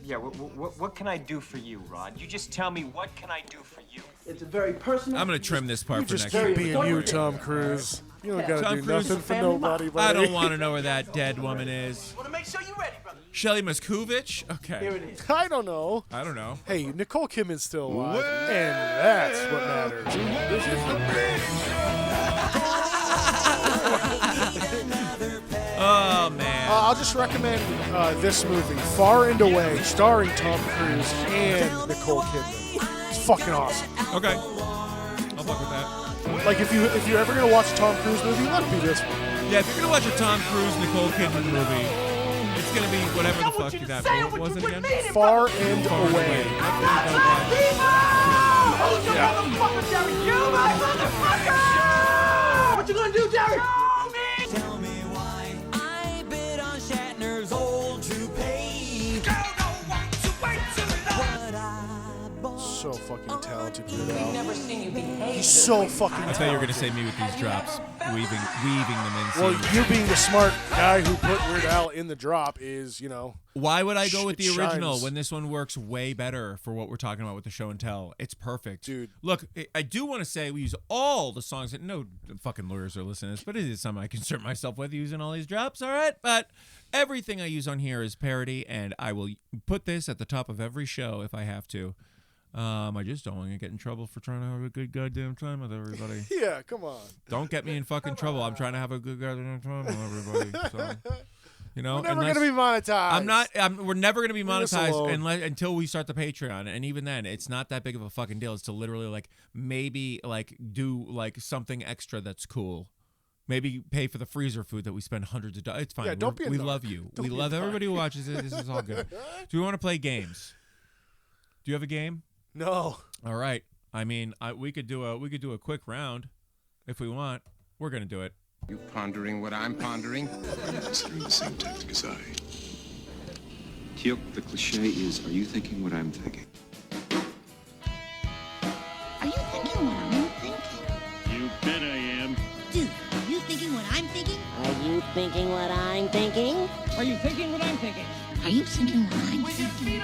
Yeah, what can I do for you, Rod? You just tell me what can I do for you? It's a very personal. I'm gonna trim this part for Just next keep week. being you, Tom Cruise. You don't gotta Tom do Cruise nothing is for nobody, buddy. I don't want to know where that dead woman is. Want to make sure you're ready, brother. Shelly Maskovich? Okay. Here it is. I don't know. I don't know. Hey, Nicole Kidman's still alive, and that's what matters. This is the Oh man. I'll just recommend this movie, Far and Away, starring Tom Cruise and Nicole Kidman. It's fucking awesome. Okay. I'll fuck with that. Like if you're ever gonna watch a Tom Cruise movie, let it be this one. Yeah, if you're gonna watch a Tom Cruise Nicole Kidman movie, it's gonna be whatever the fuck that what was it again? Far and Away. Who's your motherfucker, Derek? You, my motherfucker! What you gonna do, Derek? Tell me why I bid on Shatner's old toupee. Girl, don't want to wait till what I bought. So fucking talented, Weird We've Al. never seen you behave. He's so fucking I thought you were gonna say me with these drops, weaving them in. Well, you being the smart guy who put Weird Al in the drop is, you know. Why would I go with the It original shines. when this one works way better for what we're talking about with the show and tell? It's perfect. Dude. Look, I do want to say we use all the songs that no fucking lawyers are listening to this, but it is something I concern myself with using all these drops, all right? But everything I use on here is parody, and I will put this at the top of every show if I have to. I just don't want to get in trouble for trying to have a good goddamn time with everybody. Yeah, come on. Don't get me in fucking trouble. I'm trying to have a good goddamn time with everybody. So. You know, We're never going to be monetized. We're never going to be Leave us monetized alone. until we start the Patreon, and even then, it's not that big of a fucking deal. It's to literally like maybe like do like something extra that's cool. Maybe pay for the freezer food that we spend hundreds of dollars. It's fine. Yeah, don't be a we narc. love you. Don't We be a love narc. everybody who watches it. This is all good. Do we want to play games? Do you have a game? No. All right. I mean, we could do a quick round if we want. We're gonna do it. You pondering what I'm pondering? Considering the same tactic as I. Teal, the cliche is, are you thinking what I'm thinking? Are you thinking what I'm thinking? You bet I am. Dude, are you thinking what I'm thinking? Are you thinking what I'm thinking? Are you thinking what I'm thinking? Are you thinking what I'm thinking?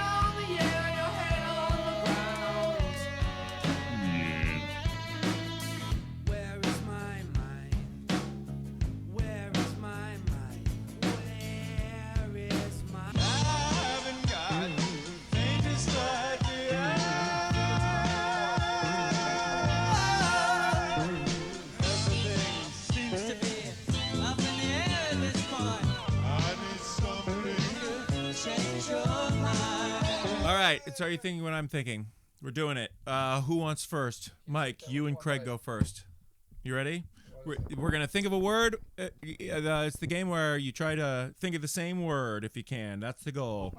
All right. It's Are You Thinking What I'm Thinking? We're doing it. Who wants first? Mike, you and Craig go first. You ready? We're gonna think of a word. It's the game where you try to think of the same word if you can. That's the goal.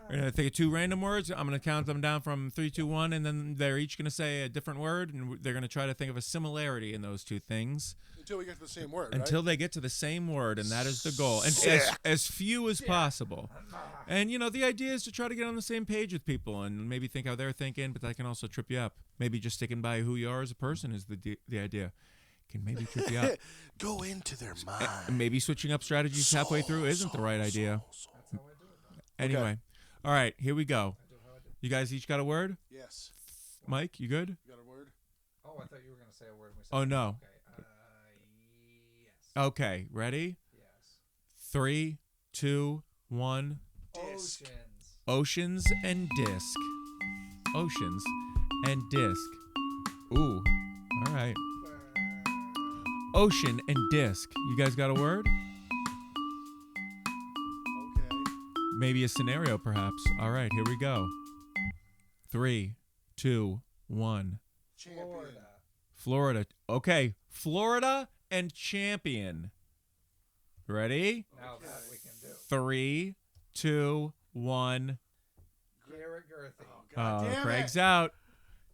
We're gonna think of 2 random words. I'm gonna count them down from 3, 2, 1, and then they're each gonna say a different word, and they're gonna try to think of a similarity in those 2 things. Until we get to the same word. Until they get to the same word, and that is the goal. And as few as possible. And the idea is to try to get on the same page with people and maybe think how they're thinking, but that can also trip you up. Maybe just sticking by who you are as a person is the idea. Can maybe trip you up. Go into their mind. Maybe switching up strategies halfway through isn't the right idea. Anyway. Okay. All right, here we go. You guys each got a word? Yes. Mike, you good? You got a word? Oh, I thought you were going to say a word. Oh, no. Okay. Yes. Okay, ready? Yes. 3, 2, 1. Oceans. Oceans and disc. Oceans and disc. Ooh. All right. Ocean and disc. You guys got a word? Okay. Maybe a scenario, perhaps. All right, here we go. 3, 2, 1. Florida. Okay, Florida and champion. Ready? Now that we can do. 3, 2, 1. Garrett Gerthy. Oh, Craig's out.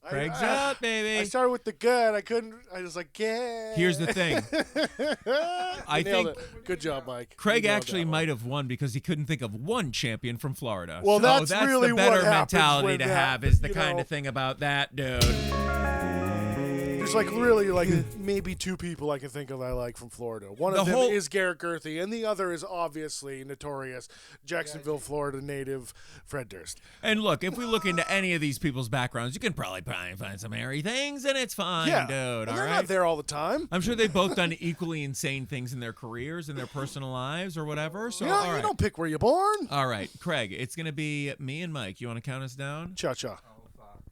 Craig's out, baby. I started with the good. I was like, yeah. Here's the thing. I think Good job, Mike. Craig actually might have won because he couldn't think of one champion from Florida. Well, so that's really the better what happens mentality when to that, have is the you kind know. of thing about that, dude. There's like really like maybe 2 people I can think of I like from Florida. One of them is Garrett Gerthy, and the other is obviously notorious Jacksonville, Florida native Fred Durst. And look, if we look into any of these people's backgrounds, you can probably find some hairy things, and it's fine, Yeah, dude. and All they're right. not there all the time. I'm sure they've both done equally insane things in their careers and their personal lives or whatever. So, all You right. don't pick where you're born. All right, Craig, it's going to be me and Mike. You want to count us down? Cha-cha.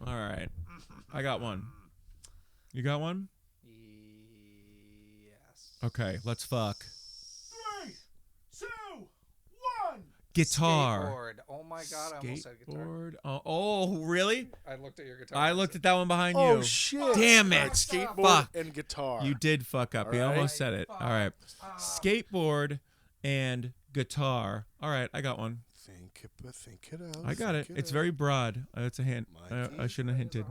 All right. I got one. You got one? Yes. Okay, let's fuck. 3, 2, 1. Guitar. Skateboard. Oh my God, I almost said guitar. Skateboard. Oh, really? I looked at your guitar. I looked at that one behind you. Oh, shit. Damn All it. right, skateboard Fuck. and guitar. You did fuck up. All You right. almost said it. All right. Skateboard and guitar. All right, I got one. Think it out. I got it. think It's out. very broad. It's a hint. I shouldn't have hinted.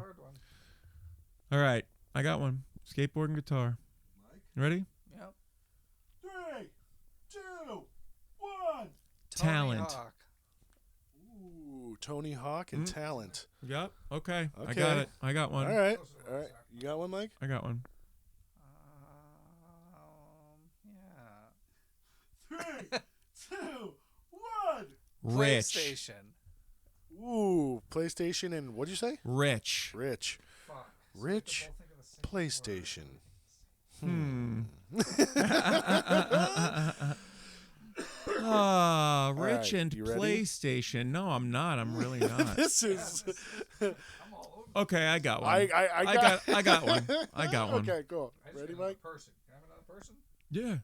All right, I got one. Skateboard and guitar. You ready? Yep. 3, 2, 1. Talent. Hawk. Ooh, Tony Hawk and talent. Yep. Okay. I Okay. got it. I got one. All right. You got one, Mike? I got one. Yeah. 3, 2, 1. Rich. PlayStation. Ooh, PlayStation and what'd you say? Rich. Rich. Fuck. Rich. PlayStation. Ah, All Rich right, and you ready? PlayStation. No, I'm not. I'm really not. This is. Okay, I got one. I got one. I got one. Okay, cool. Ready, Mike? Person. Can I have another person? Yeah.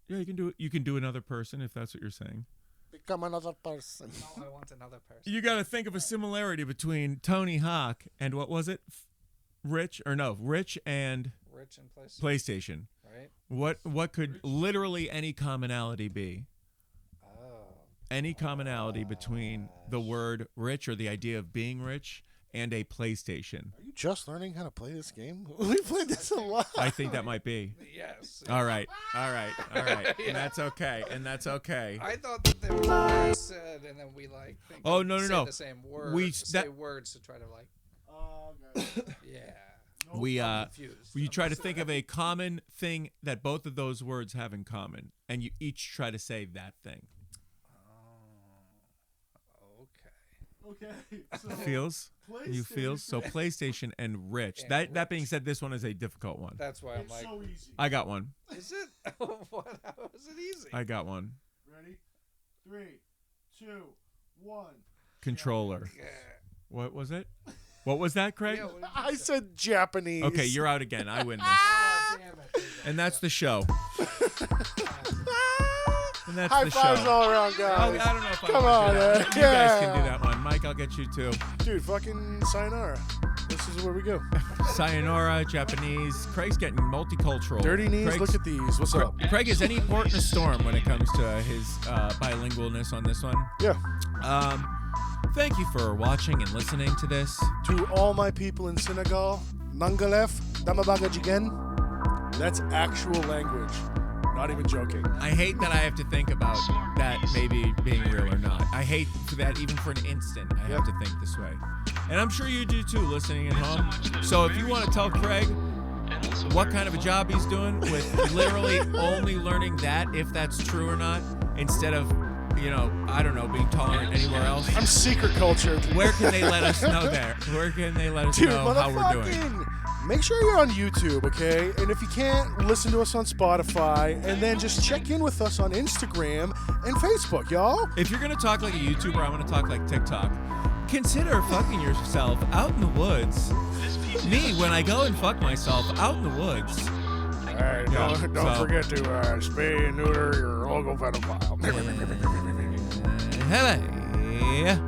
Yeah, you can do it. You can do another person if that's what you're saying. Become another person. No, I want another person. You got to think of a similarity between Tony Hawk and what was it? Rich and Rich and PlayStation. PlayStation. Right? What could literally any commonality be? Oh. Any commonality between the word rich or the idea of being rich and a PlayStation? Are you just learning how to play this game? We played this a lot. I think that might be. Yes. All right. And that's okay. I thought that they were said, and then we like think Oh, no. say the same words. Say words to try to like. Yeah. We try to think of a common thing that both of those words have in common, and you each try to say that thing. Okay. So Feels? You feels? So PlayStation and rich. That being said, this one is a difficult one. That's why I'm like. so easy. I got one. Is it? What? How is it easy? I got one. Ready? 3, 2, 1. Controller. Yeah. What was it? What was that, Craig? Yeah, what did you I say? said Japanese. Okay, you're out again. I win this. Oh, damn it. And that's the show. And that's High the fives show. all around, Oh, guys. I don't know if I Come want on, to do that. man. You guys can Yeah. do that one. Mike, I'll get you too. Dude, fucking sayonara. This This is where we go. Sayonara, Japanese. Craig's getting multicultural. Dirty knees. Craig's- Look at these. What's up? Craig is any port in a storm when it comes to his bilingualness on this one. Yeah. Thank you for watching and listening to this. To all my people in Senegal, Nangalef, Damabaga Jigen. That's actual language. Not even joking. I hate that I have to think about that maybe being real or not. I hate that even for an instant I have to think this way. And I'm sure you do too, listening at home. So if you want to tell Craig what kind of a job he's doing with literally only learning that, if that's true or not, instead of, you know, I don't know, being tolerant anywhere else. I'm secret cultured. Where can they let us know there? Where can they let us Dude, know how we're doing? motherfucking, make sure you're on YouTube, okay? And if you can't, listen to us on Spotify, and then just check in with us on Instagram and Facebook, y'all. If you're gonna talk like a YouTuber, I'm gonna talk like TikTok. Consider fucking yourself out in the woods. Me, when I go and fuck myself out in the woods. Hey, don't forget to spay and neuter your local pedophile. Hey.